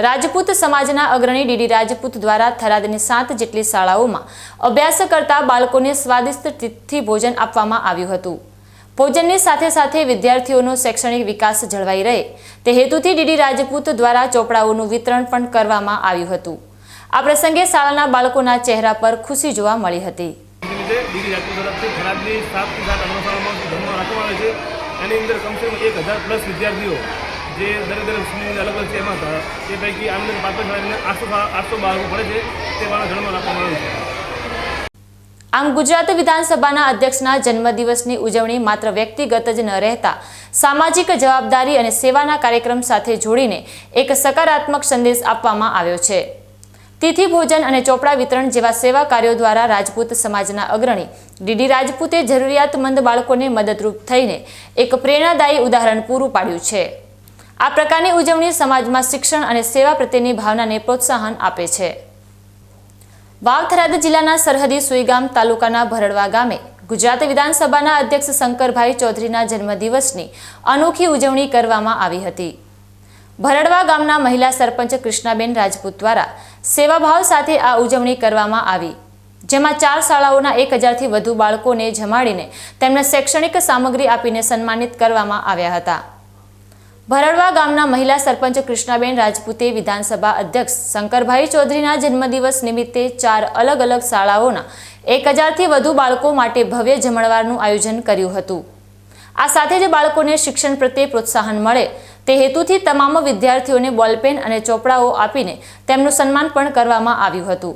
રાજપૂત સમાજના અગ્રણી ડીડી રાજપૂત દ્વારા થરાદની 7 જેટલી શાળાઓમાં અભ્યાસ કરતા બાળકોને સ્વાદિષ્ટ તિથિ ભોજન આપવામાં આવ્યું હતું. ભોજનની સાથે સાથે વિદ્યાર્થીઓનો શૈક્ષણિક વિકાસ જળવાઈ રહે તે હેતુથી ડીડી રાજપૂત દ્વારા ચોપડાઓનું વિતરણ પણ કરવામાં આવ્યું હતું. આ પ્રસંગે શાળાના બાળકોના ચહેરા પર ખુશી જોવા મળી હતી. ડીડી રાજપૂત તરફથી થરાદની 7 થી 7 અગ્રશાળામાં ધર્મ રાખવામાં આવે છે. એની અંદર કમસે કમ 1000+ વિદ્યાર્થીઓ જે દરેક સ્કૂલની અલગ અલગ છે એમાં એ પૈકી આનંદ પાત્ર શાળાની 800 બાળકો પડે છે તે વાળા ધર્મ રાખવામાં આવે છે. આમ ગુજરાત વિધાનસભાના અધ્યક્ષના જન્મદિવસની ઉજવણી માત્ર વ્યક્તિગત જ ન રહેતા સામાજિક જવાબદારી અને સેવાના કાર્યક્રમ સાથે જોડીને એક સકારાત્મક સંદેશ આપવામાં આવ્યો છે. તિથિ ભોજન અને ચોપડા વિતરણ જેવા સેવા કાર્યો દ્વારા રાજપૂત સમાજના અગ્રણી ડીડી રાજપૂતે જરૂરિયાતમંદ બાળકોને મદદરૂપ થઈને એક પ્રેરણાદાયી ઉદાહરણ પૂરું પાડ્યું છે. આ પ્રકારની ઉજવણી સમાજમાં શિક્ષણ અને સેવા પ્રત્યેની ભાવનાને પ્રોત્સાહન આપે છે. વાવ થરાદ જિલ્લાના સરહદી સુઈગામ તાલુકાના ભરડવા ગામે ગુજરાત વિધાનસભાના અધ્યક્ષ શંકરભાઈ ચૌધરીના જન્મદિવસની અનોખી ઉજવણી કરવામાં આવી હતી. ભરડવા ગામના મહિલા સરપંચ કૃષ્ણાબેન રાજપૂત દ્વારા સેવાભાવ સાથે આ ઉજવણી કરવામાં આવી. જેમાં 4 શાળાઓના 1000થી વધુ બાળકોને જમાડીને તેમને શૈક્ષણિક સામગ્રી આપીને સન્માનિત કરવામાં આવ્યા હતા. ભરડવા ગામના મહિલા સરપંચ કૃષ્ણાબેન રાજપૂતે વિધાનસભા અધ્યક્ષ શંકરભાઈ ચૌધરીના જન્મદિવસ નિમિત્તે 4 અલગ અલગ શાળાઓના 1000થી વધુ બાળકો માટે ભવ્ય જમણવારનું આયોજન કર્યું હતું. આ સાથે જ બાળકોને શિક્ષણ પ્રત્યે પ્રોત્સાહન મળે તે હેતુથી તમામ વિદ્યાર્થીઓને બોલપેન અને ચોપડાઓ આપીને તેમનું સન્માન પણ કરવામાં આવ્યું હતું.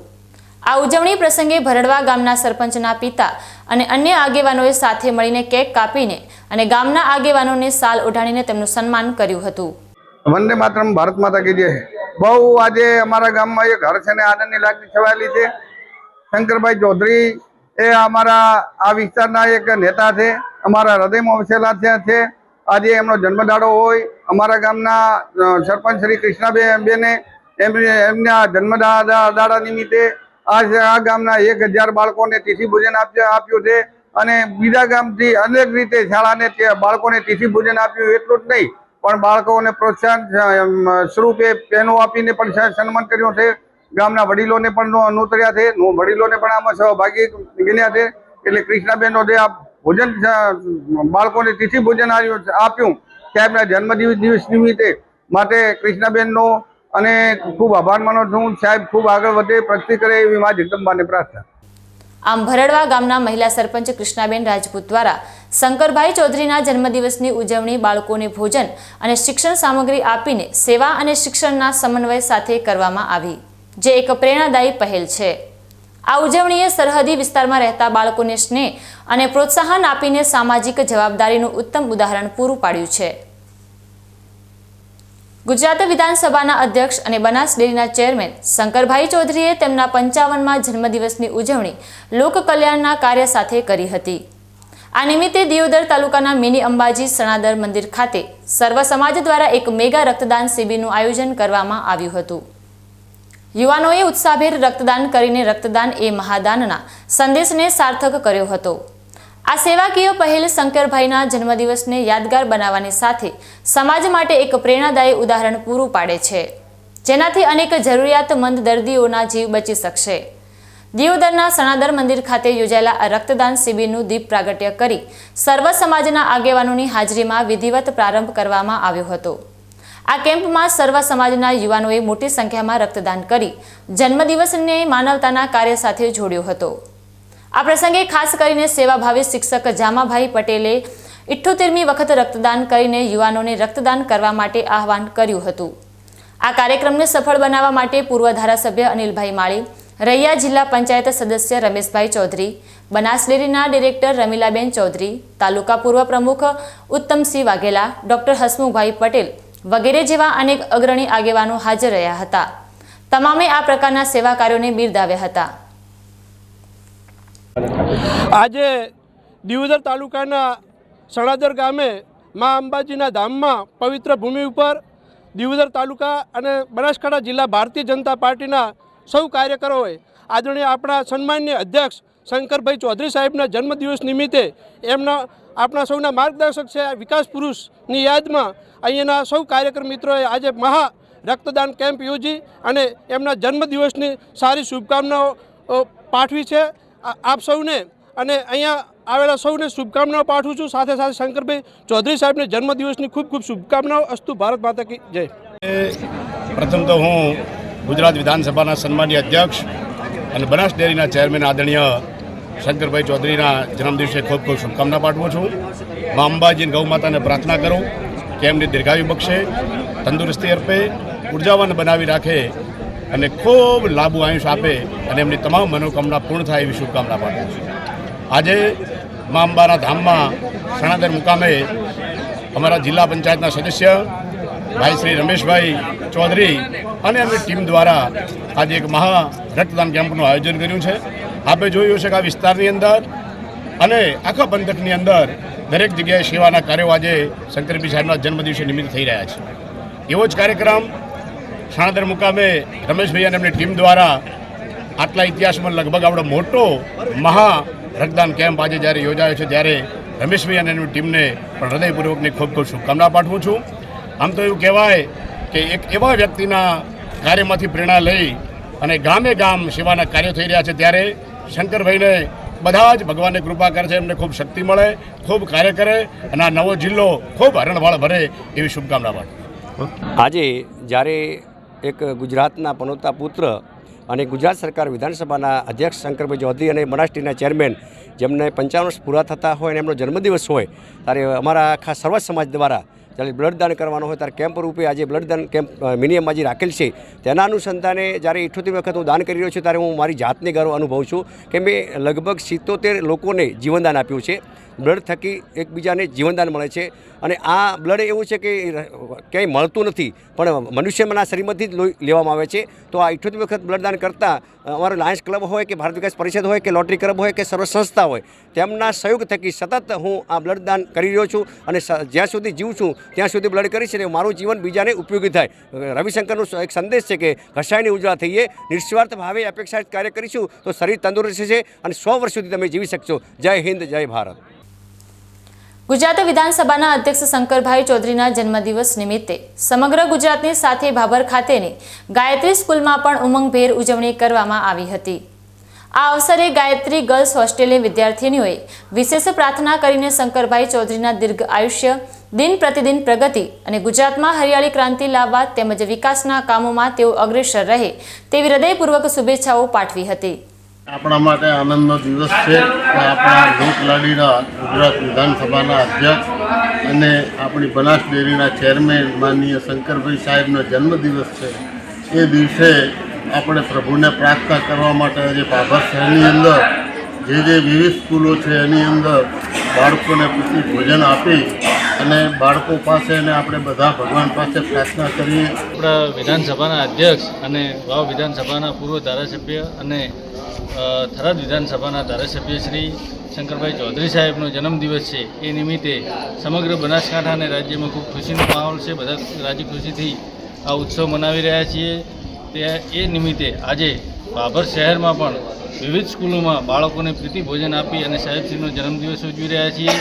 આ ઉજવણી પ્રસંગે ભરડવા ગામના સરપંચના પિતા અને અન્ય આગેવાનોએ સાથે મળીને કેક કાપીને અને ગામના આગેવાનોને શાલ ઓઢાડીને તેમનું સન્માન કર્યું હતું. વંદે માતરમ, ભારત માતા કી જય. બહુ આજે અમારા ગામમાં એક હર્ષ અને આનંદની લાગણી છવાયેલી છે. શંકરભાઈ ચૌધરી એ અમારા આ વિસ્તારના એક નેતા છે, અમારા હૃદયમાં વસેલા છે. આજે એમનો જન્મદાડો હોય, અમારા ગામના સરપંચ શ્રી કૃષ્ણાબેને એમના જન્મદાડા નિમિત્તે આ ગામના 1000 બાળકોને તિથિ ભોજન આપ્યું છે અને બીજા ગામથી અનેક રીતે શાળાને બાળકોને તિથિ ભોજન આપ્યું. એટલું જ નહીં પણ બાળકોને પ્રોત્સાહન સ્વરૂપે પેનો આપીને પણ સન્માન કર્યું છે. ગામના વડીલોને પણ નોતર્યા છે, વડીલોને પણ આમાં સહભાગી ગણ્યા છે. એટલે કૃષ્ણાબેનનો જે આ ભોજન બાળકોને તિથિ ભોજન આપ્યું સાહેબના જન્મદિવસ નિમિત્તે માટે કૃષ્ણાબેનનો અને ખૂબ આભાર માનું છું. સાહેબ ખૂબ આગળ વધે, પ્રગતિ કરે એવી મા જગદંબાને પ્રાર્થના. આમ ભરડવા ગામના મહિલા સરપંચ કૃષ્ણાબેન રાજપૂત દ્વારા શંકરભાઈ ચૌધરીના જન્મદિવસની ઉજવણી બાળકોને ભોજન અને શિક્ષણ સામગ્રી આપીને સેવા અને શિક્ષણના સમન્વય સાથે કરવામાં આવી, જે એક પ્રેરણાદાયી પહેલ છે. આ ઉજવણીએ સરહદી વિસ્તારમાં રહેતા બાળકોને સ્નેહ અને પ્રોત્સાહન આપીને સામાજિક જવાબદારીનું ઉત્તમ ઉદાહરણ પૂરું પાડ્યું છે. ગુજરાત વિધાનસભાના અધ્યક્ષ અને બનાસ ડેરીના ચેરમેન શંકરભાઈ ચૌધરીએ તેમના 55મા જન્મદિવસની ઉજવણી લોક કલ્યાણના કાર્ય સાથે કરી હતી. આ નિમિત્તે દિયોદર તાલુકાના મિની અંબાજી સણાદર મંદિર ખાતે સર્વ સમાજ દ્વારા એક મેગા રક્તદાન શિબિરનું આયોજન કરવામાં આવ્યું હતું. યુવાનોએ ઉત્સાહભેર રક્તદાન કરીને રક્તદાન એ મહાદાનના સંદેશને સાર્થક કર્યો હતો. આ સેવાકીય પહેલ શંકરભાઈના જન્મદિવસને યાદગાર બનાવવાની સાથે સમાજ માટે એક પ્રેરણાદાયી ઉદાહરણ પૂરું પાડે છે, જેનાથી અનેક જરૂરિયાતમંદ દર્દીઓના જીવ બચી શકશે. દિયોદરના સણાદર મંદિર ખાતે યોજાયેલા આ રક્તદાન શિબિરનું દીપ પ્રાગટ્ય કરી સર્વ સમાજના આગેવાનોની હાજરીમાં વિધિવત પ્રારંભ કરવામાં આવ્યો હતો. આ કેમ્પમાં સર્વ સમાજના યુવાનોએ મોટી સંખ્યામાં રક્તદાન કરી જન્મદિવસને માનવતાના કાર્ય સાથે જોડ્યો હતો. આ પ્રસંગે ખાસ કરીને સેવાભાવી શિક્ષક જામાભાઈ પટેલે 78મી વખત રક્તદાન કરીને યુવાનોને રક્તદાન કરવા માટે આહવાન કર્યું હતું. આ કાર્યક્રમને સફળ બનાવવા માટે પૂર્વ ધારાસભ્ય અનિલભાઈ માળી, રૈયા જિલ્લા પંચાયત સદસ્ય રમેશભાઈ ચૌધરી, બનાસ ડેરીના ડિરેક્ટર રમીલાબેન ચૌધરી, તાલુકા પૂર્વ પ્રમુખ ઉત્તમસિંહ વાઘેલા, ડોક્ટર હસમુખભાઈ પટેલ વગેરે જેવા અનેક અગ્રણી આગેવાનો હાજર રહ્યા હતા. તમામે આ પ્રકારના સેવા કાર્યોને બિરદાવ્યા હતા. આજે દિયોદર તાલુકાના સણાદર ગામે મા અંબાજીના ધામમાં પવિત્ર ભૂમિ ઉપર દિયોદર તાલુકા અને બનાસકાંઠા જિલ્લા ભારતીય જનતા પાર્ટીના સૌ કાર્યકરોએ આદરણીય આપણા સન્માનીય અધ્યક્ષ શંકરભાઈ ચૌધરી સાહેબના જન્મદિવસ નિમિત્તે આપણા સૌના માર્ગદર્શક છે વિકાસ પુરુષની યાદમાં અહીંયાના સૌ કાર્યકર મિત્રોએ આજે મહા રક્તદાન કેમ્પ યોજી અને એમના જન્મદિવસની સારી શુભકામનાઓ પાઠવી છે. આપ સૌને અને અહીંયા આવેલા સૌને શુભકામનાઓ પાઠવું છું. સાથે સાથે શંકરભાઈ ચૌધરી સાહેબને જન્મદિવસની ખૂબ ખૂબ શુભકામનાઓ. અસ્તુ ભારત માતા કી જય. પ્રથમ તો હું ગુજરાત વિધાનસભાના સન્માનીય અધ્યક્ષ અને બનાસ ડેરીના ચેરમેન આદરણીય શંકરભાઈ ચૌધરીના જન્મદિવસે ખૂબ ખૂબ શુભકામના પાઠવું છું. મા અંબાજી ગૌ માતાને પ્રાર્થના કરું કે એમની દીર્ઘાયુ બક્ષે, તંદુરસ્તી અર્પે, ઉર્જાવાન બનાવી રાખે અને ખૂબ લાંબુ આયુષ આપે અને એમની તમામ મનોકામના પૂર્ણ થાય એવી શુભકામના પાઠવું છું. આજે મા અંબાના ધામમાં સણાદર મુકામે અમારા જિલ્લા પંચાયતના સદસ્ય ભાઈ શ્રી રમેશભાઈ ચૌધરી અને એમની ટીમ દ્વારા આજે એક મહા રક્તદાન કેમ્પનું આયોજન કર્યું છે. આપણે જોયું છે કે આ વિસ્તારની અંદર અને આખા પંથકની અંદર દરેક જગ્યાએ સેવાના કાર્યો આજે શંકરભાઈ સાહેબના જન્મદિવસે નિમિત્તે થઈ રહ્યા છે. એવો જ કાર્યક્રમ સણાદર મુકામે રમેશભાઈ અને એમની ટીમ દ્વારા આટલા ઇતિહાસમાં લગભગ આપણો મોટો મહા રક્તદાન કેમ્પ આજે જ્યારે યોજાયો છે ત્યારે રમેશભાઈ અને એમની ટીમને પણ હૃદયપૂર્વકની ખૂબ ખૂબ શુભકામના પાઠવું છું. આમ તો એવું કહેવાય કે એક એવા વ્યક્તિના કાર્યમાંથી પ્રેરણા લઈ અને ગામે ગામ સેવાના કાર્યો થઈ રહ્યા છે ત્યારે શંકરભાઈને બધા જ ભગવાનની કૃપા કરે છે, એમને ખૂબ શક્તિ મળે, ખૂબ કાર્ય કરે અને આ નવો જિલ્લો ખૂબ હરણફાળ ભરે એવી શુભકામના માટે. આજે જ્યારે એક ગુજરાતના પનોતા પુત્ર અને ગુજરાત સરકાર વિધાનસભાના અધ્યક્ષ શંકરભાઈ ચૌધરી અને બનાસ ડેરીના ચેરમેન જેમને 55 વર્ષ પૂરા થતા હોય અને એમનો જન્મદિવસ હોય ત્યારે અમારા આખા સર્વ સમાજ દ્વારા જ્યારે બ્લડદાન કરવાનો હોય ત્યારે કેમ્પ રૂપે આજે બ્લડદાન કેમ્પ મિનિયમ આજે રાખેલ છે. તેના અનુસંધાને જ્યારે 78 વખત હું દાન કરી રહ્યો છું ત્યારે હું મારી જાતને ગર્વ અનુભવું છું કે મેં લગભગ 77 લોકોને જીવનદાન આપ્યું છે. બ્લડ થકી એકબીજાને જીવનદાન મળે છે અને આ બ્લડ એવું છે કે ક્યાંય મળતું નથી પણ મનુષ્યના શરીરમાંથી જ લેવામાં આવે છે. તો આ 78 વખત બ્લડદાન કરતાં અમારો લાયન્સ ક્લબ હોય કે ભારત વિકાસ પરિષદ હોય કે લોટરી ક્લબ હોય કે સર્વ સંસ્થા હોય તેમના સહયોગ થકી સતત હું આ બ્લડદાન કરી રહ્યો છું અને જ્યાં સુધી જીવું છું ત્યાં સુધી બ્લડ કરીશ અને મારું જીવન બીજાને ઉપયોગી થાય. રવિશંકરનો એક સંદેશ છે કે ઘસાયની ઉજળા થઈએ, નિસ્વાર્થ ભાવે અપેક્ષાથી કાર્ય કરીશું તો શરીર તંદુરસ્ત છે અને 100 વર્ષ સુધી તમે જીવી શકશો. જય હિન્દ, જય ભારત. ગુજરાત વિધાનસભાના અધ્યક્ષ શંકરભાઈ ચૌધરીના જન્મદિવસ નિમિત્તે સમગ્ર ગુજરાતની સાથે ભાભર ખાતેની ગાયત્રી સ્કૂલમાં પણ ઉમંગભેર ઉજવણી કરવામાં આવી હતી. આ અવસરે ગાયત્રી ગર્લ્સ હોસ્ટેલની વિદ્યાર્થીનીઓએ વિશેષ પ્રાર્થના કરીને શંકરભાઈ ચૌધરીના દીર્ઘ આયુષ્ય, દિન પ્રતિદિન પ્રગતિ અને ગુજરાતમાં હરિયાળી ક્રાંતિ લાવવા તેમજ વિકાસના કામોમાં તેઓ અગ્રેસર રહે તેવી હૃદયપૂર્વક શુભેચ્છાઓ પાઠવી હતી. આપણા માટે આનંદનો દિવસ છે કે આપણા લોકલાડીના ગુજરાત વિધાનસભાના અધ્યક્ષ અને આપણી બનાસ ડેરીના ચેરમેન માનનીય શંકરભાઈ સાહેબનો જન્મદિવસ છે. એ દિવસે આપણે પ્રભુને પ્રાર્થના કરવા માટે આજે ભાભર શહેરની અંદર જે વિવિધ સ્કૂલો છે એની અંદર બાળકોને પૂરતી ભોજન આપી અને બાળકો પાસે અને આપણે બધા ભગવાન પાસે પ્રાર્થના કરીએ. આપણા વિધાનસભાના અધ્યક્ષ અને વાવ વિધાનસભાના પૂર્વ ધારાસભ્ય અને થરાદ વિધાનસભાના ધારાસભ્ય શ્રી શંકરભાઈ ચૌધરી સાહેબનો જન્મદિવસ છે. એ નિમિત્તે સમગ્ર બનાસકાંઠા અને રાજ્યમાં ખૂબ ખુશીનો માહોલ છે. બધા રાજી ખુશીથી આ ઉત્સવ મનાવી રહ્યા છીએ. એ નિમિત્તે આજે ભાભર શહેરમાં પણ વિવિધ સ્કૂલોમાં બાળકોને પ્રીતિ ભોજન આપી અને સાહેબશ્રીનો જન્મદિવસ ઉજવી રહ્યા છીએ.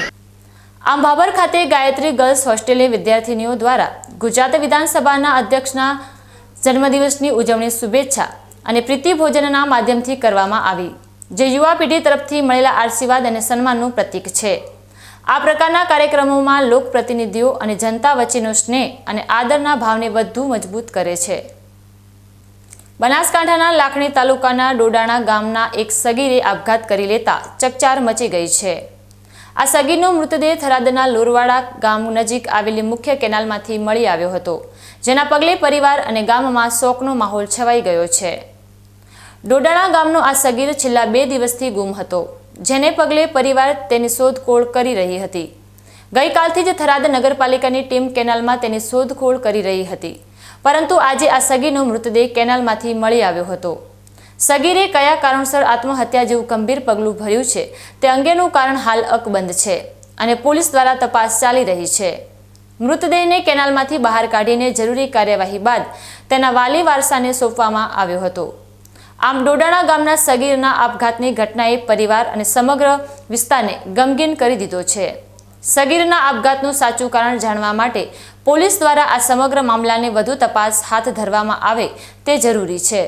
આમ ભાભર ખાતે ગાયત્રી ગર્લ્સ હોસ્ટેલની વિદ્યાર્થીનીઓ દ્વારા ગુજરાત વિધાનસભાના અધ્યક્ષના જન્મદિવસની ઉજવણી શુભેચ્છા અને પ્રીતિ ભોજનના માધ્યમથી કરવામાં આવી, જે યુવા પેઢી તરફથી મળેલા આશીર્વાદ અને સન્માનનું પ્રતીક છે. આ પ્રકારના કાર્યક્રમોમાં લોકપ્રતિનિધિઓ અને જનતા વચ્ચેનો સ્નેહ અને આદરના ભાવને વધુ મજબૂત કરે છે. બનાસકાંઠાના લાખણી તાલુકાના ડોડાણા ગામના એક સગીરે આપઘાત કરી લેતા ચકચાર મચી ગઈ છે. આ સગીરનો મૃતદેહ થરાદના લોરવાડા ગામ નજીક આવેલી મુખ્ય કેનાલમાંથી મળી આવ્યો હતો, જેના પગલે પરિવાર અને ગામમાં શોકનો માહોલ છવાઈ ગયો છે. ડોડાણા ગામનો આ સગીર છેલ્લા 2 દિવસથી ગુમ હતો, જેને પગલે પરિવાર તેની શોધખોળ કરી રહી હતી. ગઈકાલથી જ થરાદ નગરપાલિકાની ટીમ કેનાલમાં તેની શોધખોળ કરી રહી હતી, પરંતુ આજે આ સગીરનો મૃતદેહ કેનાલમાંથી મળી આવ્યો હતો. સગીરે કયા કારણસર આત્મહત્યા જેવું ગંભીર પગલું ભર્યું છે તે અંગેનું કારણ હાલ અકબંધ છે અને પોલીસ દ્વારા તપાસ ચાલી રહી છે. મૃતદેહને કેનાલમાંથી બહાર કાઢીને જરૂરી કાર્યવાહી બાદ તેના વાલી વારસાને સોંપવામાં આવ્યો હતો. આમ ડોડાણા ગામના સગીરના આપઘાતની ઘટનાએ પરિવાર અને સમગ્ર વિસ્તારને ગમગીન કરી દીધો છે. સગીરના આપઘાતનું સાચું કારણ જાણવા માટે પોલીસ દ્વારા આ સમગ્ર મામલાને વધુ તપાસ હાથ ધરવામાં આવે તે જરૂરી છે.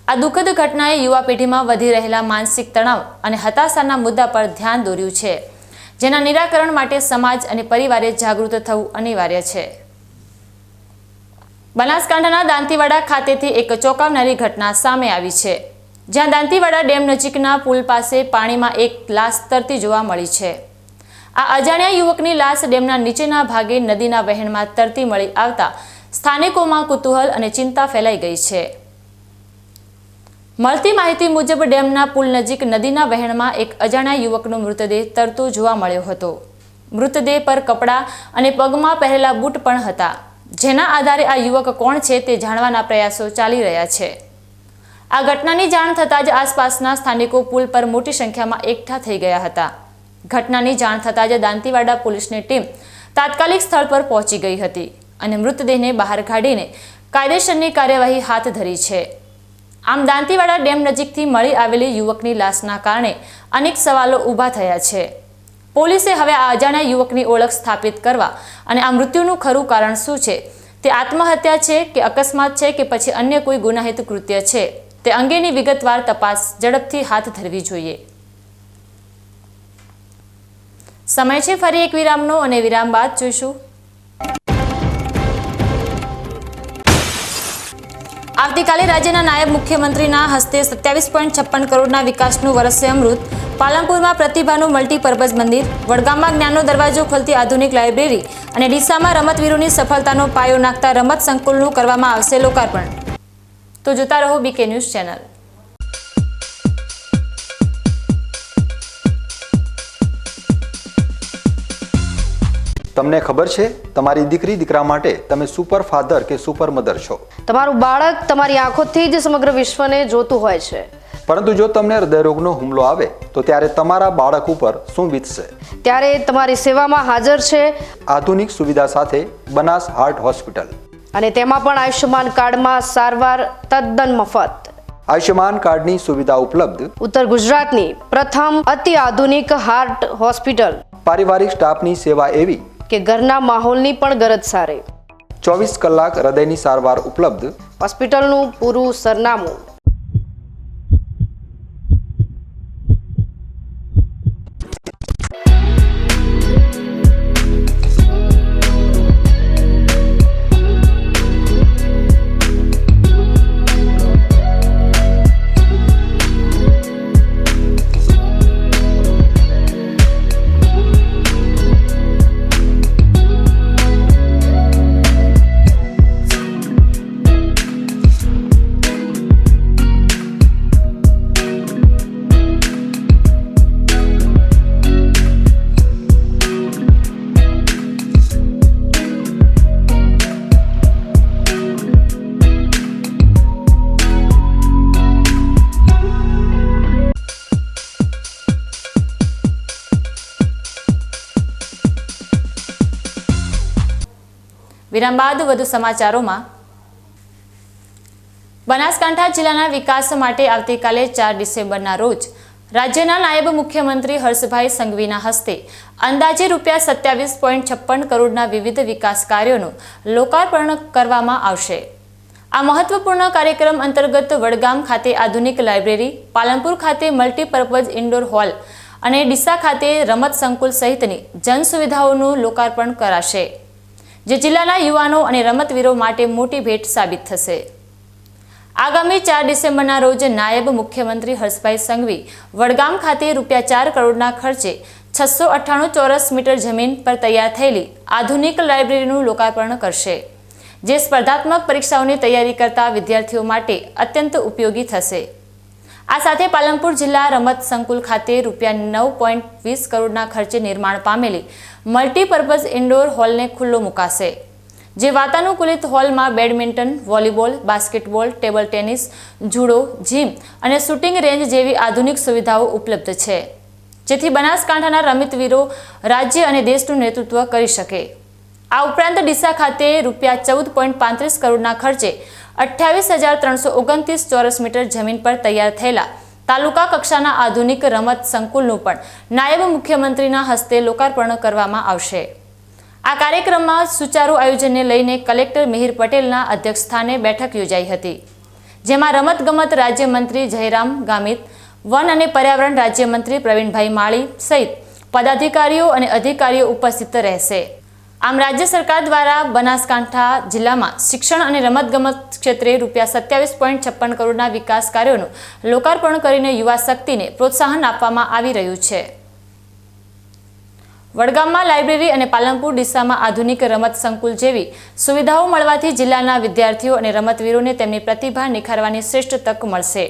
આ દુઃખદ ઘટનાએ યુવા પેઢીમાં વધી રહેલા માનસિક તણાવ અને હતાશાના મુદ્દા પર ધ્યાન દોર્યું છે, જેના નિરાકરણ માટે સમાજ અને પરિવારે જાગૃત થવું અનિવાર્ય છે. બનાસકાંઠાના દાંતીવાડા ખાતેથી એક ચોંકાવનારી ઘટના સામે આવી છે, જ્યાં દાંતીવાડા ડેમ નજીકના પુલ પાસે પાણીમાં એક લાશ તરતી જોવા મળી છે. આ અજાણ્યા યુવકની લાશ ડેમના નીચેના ભાગે નદીના વહેણમાં તરતી મળી આવતા સ્થાનિકોમાં કુતૂહલ અને ચિંતા ફેલાઈ ગઈ છે. મળતી માહિતી મુજબ ડેમના પુલ નજીક નદીના વહેણમાં એક અજાણ્યા યુવકનો મૃતદેહ તરતો જોવા મળ્યો હતો. મૃતદેહ પર કપડાં અને પગમાં પહેરેલા બૂટ પણ હતા, જેના આધારે આ યુવક કોણ છે તે જાણવાના પ્રયાસો ચાલી રહ્યા છે. આ ઘટનાની જાણ થતાં જ આસપાસના સ્થાનિકો પુલ પર મોટી સંખ્યામાં એકઠા થઈ ગયા હતા. ઘટનાની જાણ થતાં જ દાંતીવાડા પોલીસની ટીમ તાત્કાલિક સ્થળ પર પહોંચી ગઈ હતી અને મૃતદેહને બહાર કાઢીને કાયદેસરની કાર્યવાહી હાથ ધરી છે. આમ દાંતીવાડા ડેમ નજીકથી મળી આવેલી યુવકની લાશના કારણે અનેક સવાલો ઊભા થયા છે. પોલીસે હવે આ અજાણ્યા યુવકની ઓળખ સ્થાપિત કરવા અને આ મૃત્યુનું ખરું કારણ શું છે, તે આત્મહત્યા છે કે અકસ્માત છે કે પછી અન્ય કોઈ ગુનાહિત કૃત્ય છે, તે અંગેની વિગતવાર તપાસ ઝડપથી હાથ ધરવી જોઈએ. સમય છે ફરી એક વિરામનો અને વિરામ બાદ જોઈશું આવતીકાલે રાજ્યના નાયબ મુખ્યમંત્રીના હસ્તે 27.56 કરોડના વિકાસનું વરસશે અમૃત. પાલનપુરમાં પ્રતિભાનું મલ્ટીપર્પઝ મંદિર, વડગામમાં જ્ઞાનનો દરવાજો ખોલતી આધુનિક લાઇબ્રેરી અને ડીસામાં રમતવીરોની સફળતાનો પાયો નાખતા રમત સંકુલનું કરવામાં આવશે લોકાર્પણ. તો જોતા રહો બીકે ન્યૂઝ ચેનલ. તમને ખબર છે તમારી દીકરી દીકરા માટે તમે સુપર ફાધર કે સુપર મધર છો. તમારું બાળક તમારી આંખોથી જ સમગ્ર વિશ્વને જોતું હોય છે. પરંતુ જો તમને હૃદયરોગનો હુમલો આવે તો ત્યારે તમારા બાળક ઉપર શું વીતશે? ત્યારે તમારી સેવામાં હાજર છે આધુનિક સુવિધા સાથે બનાસ હાર્ટ હોસ્પિટલ, અને તેમાં પણ આયુષ્યમાન કાર્ડમાં સારવાર તદ્દન મફત. આયુષ્યમાન કાર્ડની સુવિધા ઉપલબ્ધ ઉત્તર ગુજરાતની પ્રથમ અતિ આધુનિક હાર્ટ હોસ્પિટલ. પારિવારિક સ્ટાફની સેવા એવી કે ઘરના માહોલની પણ ગરજ સારે. 24 કલાક હૃદયની સારવાર ઉપલબ્ધ. હોસ્પિટલનું પૂરું સરનામું. વિરામ બાદ વધુ સમાચારોમાં. બનાસકાંઠા જિલ્લાના વિકાસ માટે આવતીકાલે 4 ડિસેમ્બરના રોજ રાજ્યના નાયબ મુખ્યમંત્રી હર્ષભાઈ સંઘવીના હસ્તે અંદાજે ₹27.56 કરોડના વિવિધ વિકાસ કાર્યોનું લોકાર્પણ કરવામાં આવશે. આ મહત્વપૂર્ણ કાર્યક્રમ અંતર્ગત વડગામ ખાતે આધુનિક લાઇબ્રેરી, પાલનપુર ખાતે મલ્ટીપર્પઝ ઇન્ડોર હોલ અને ડીસા ખાતે રમત સંકુલ સહિતની જન સુવિધાઓનું લોકાર્પણ કરાશે, જે જિલ્લાના યુવાનો અને રમતવીરો માટે મોટી ભેટ સાબિત થશે. આગામી 4 ડિસેમ્બરના રોજ નાયબ મુખ્યમંત્રી હર્ષભાઈ સંઘવી વડગામ ખાતે ₹4 કરોડના ખર્ચે 698 ચોરસ મીટર જમીન પર તૈયાર થયેલી આધુનિક લાઇબ્રેરીનું લોકાર્પણ કરશે, જે સ્પર્ધાત્મક પરીક્ષાઓની તૈયારી કરતા વિદ્યાર્થીઓ માટે અત્યંત ઉપયોગી થશે. આ સાથે પાલનપુર જિલ્લા રમત સંકુલ ખાતે ₹9.20 કરોડના ખર્ચે નિર્માણ પામેલી મલ્ટીપર્પઝ ઇન્ડોર હોલને ખુલ્લો મુકાશે, જે વાતાનુકૂલિત હોલમાં badminton, volleyball, basketball, table tennis, judo, gym અને શૂટિંગ રેન્જ જેવી આધુનિક સુવિધાઓ ઉપલબ્ધ છે, જેથી બનાસકાંઠાના રમતવીરો રાજ્ય અને દેશનું નેતૃત્વ કરી શકે. આ ઉપરાંત ડીસા ખાતે ₹14.35 કરોડના ખર્ચે 28,329 ચોરસ મીટર જમીન પર તૈયાર થયેલા તાલુકા કક્ષાના આધુનિક રમત સંકુલનું પણ નાયબ મુખ્યમંત્રીના હસ્તે લોકાર્પણ કરવામાં આવશે. આ કાર્યક્રમમાં સુચારુ આયોજનને લઈને કલેક્ટર મિહિર પટેલના અધ્યક્ષસ્થાને બેઠક યોજાઈ હતી, જેમાં રમતગમત રાજ્યમંત્રી જયરામ ગામિત, વન અને પર્યાવરણ રાજ્યમંત્રી પ્રવીણભાઈ માળી સહિત પદાધિકારીઓ અને અધિકારીઓ ઉપસ્થિત રહેશે. આમ રાજ્ય સરકાર દ્વારા બનાસકાંઠા જિલ્લામાં શિક્ષણ અને રમતગમત ક્ષેત્રે ₹27.56 કરોડના વિકાસ કાર્યોનું લોકાર્પણ કરીને યુવા શક્તિને પ્રોત્સાહન આપવામાં આવી રહ્યું છે. વડગામમાં લાઇબ્રેરી અને પાલનપુર ડીસામાં આધુનિક રમત સંકુલ જેવી સુવિધાઓ મળવાથી જિલ્લાના વિદ્યાર્થીઓ અને રમતવીરોને તેમની પ્રતિભા નિખારવાની શ્રેષ્ઠ તક મળશે,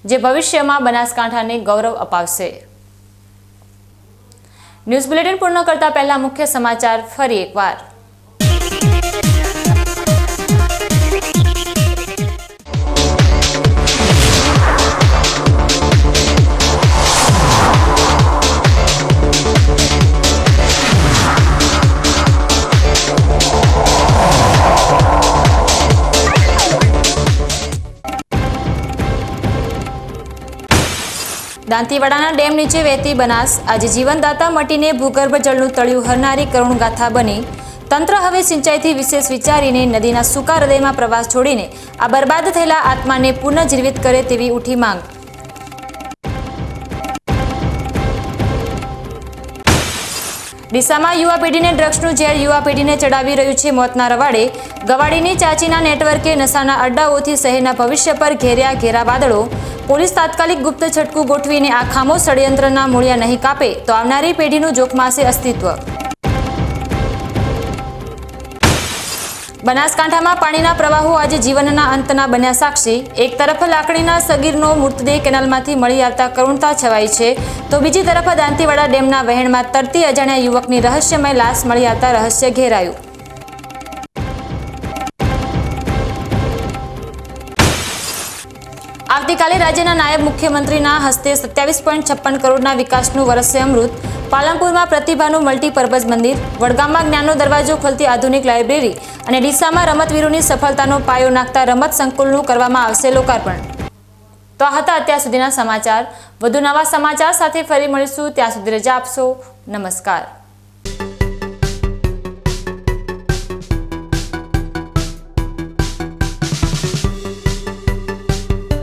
જે ભવિષ્યમાં બનાસકાંઠાને ગૌરવ અપાવશે. ન્યૂઝ બુલેટિન પૂર્ણ કરતા પહેલા મુખ્ય સમાચાર ફરી એકવાર. દાંતીવાડાના ડેમ નીચે વહેતી બનાસ આજે જીવનદાતા મટીને ભૂગર્ભ જળનું તળિયું હરનારી કરુણગાથા બની. તંત્ર હવે સિંચાઈથી વિશેષ વિચારીને નદીના સૂકા હૃદયમાં પ્રવાસ છોડીને આ બરબાદ થયેલા આત્માને પુનઃજીવિત કરે તેવી ઉઠી માંગ. ડીસામાં યુવા પેઢીને ડ્રગ્સનું ઝેર યુવા પેઢીને ચડાવી રહ્યું છે મોતના રવાડે. ગવાડીની ચાચીના નેટવર્કે નશાના અડ્ડાઓથી શહેરના ભવિષ્ય પર ઘેર્યા ઘેરા વાદળો. પોલીસ તાત્કાલિક ગુપ્ત છટકું ગોઠવીને આ ખામોશ ષડયંત્રના મૂળિયા નહીં કાપે તો આવનારી પેઢીનું જોખમાશે અસ્તિત્વ. બનાસકાંઠામાં પાણીના પ્રવાહો આજે જીવનના અંતના બન્યા સાક્ષી. એક તરફ લાકડીના સગીરનો મૃતદેહ કેનાલમાંથી મળી આવતા કરુણતા છવાઈ છે, તો બીજી તરફ દાંતીવાડા ડેમના વહેણમાં તરતી અજાણ્યા યુવકની રહસ્યમય લાશ મળી આવતા રહસ્ય ઘેરાયું. આવતીકાલે રાજ્યના નાયબ મુખ્યમંત્રીના હસ્તે 27.56 કરોડના વિકાસનું વરસશે અમૃત. પાલનપુરમાં પ્રતિભાનું મલ્ટીપર્પઝ મંદિર, વડગામમાં જ્ઞાનનો દરવાજો ખોલતી આધુનિક લાઇબ્રેરી અને ડીસામાં રમતવીરોની સફળતાનો પાયો નાખતા રમત સંકુલનું કરવામાં આવશે લોકાર્પણ. તો આ હતા અત્યાર સુધીના સમાચાર. વધુ નવા સમાચાર સાથે ફરી મળીશું. ત્યાં સુધી રજા આપશો. નમસ્કાર.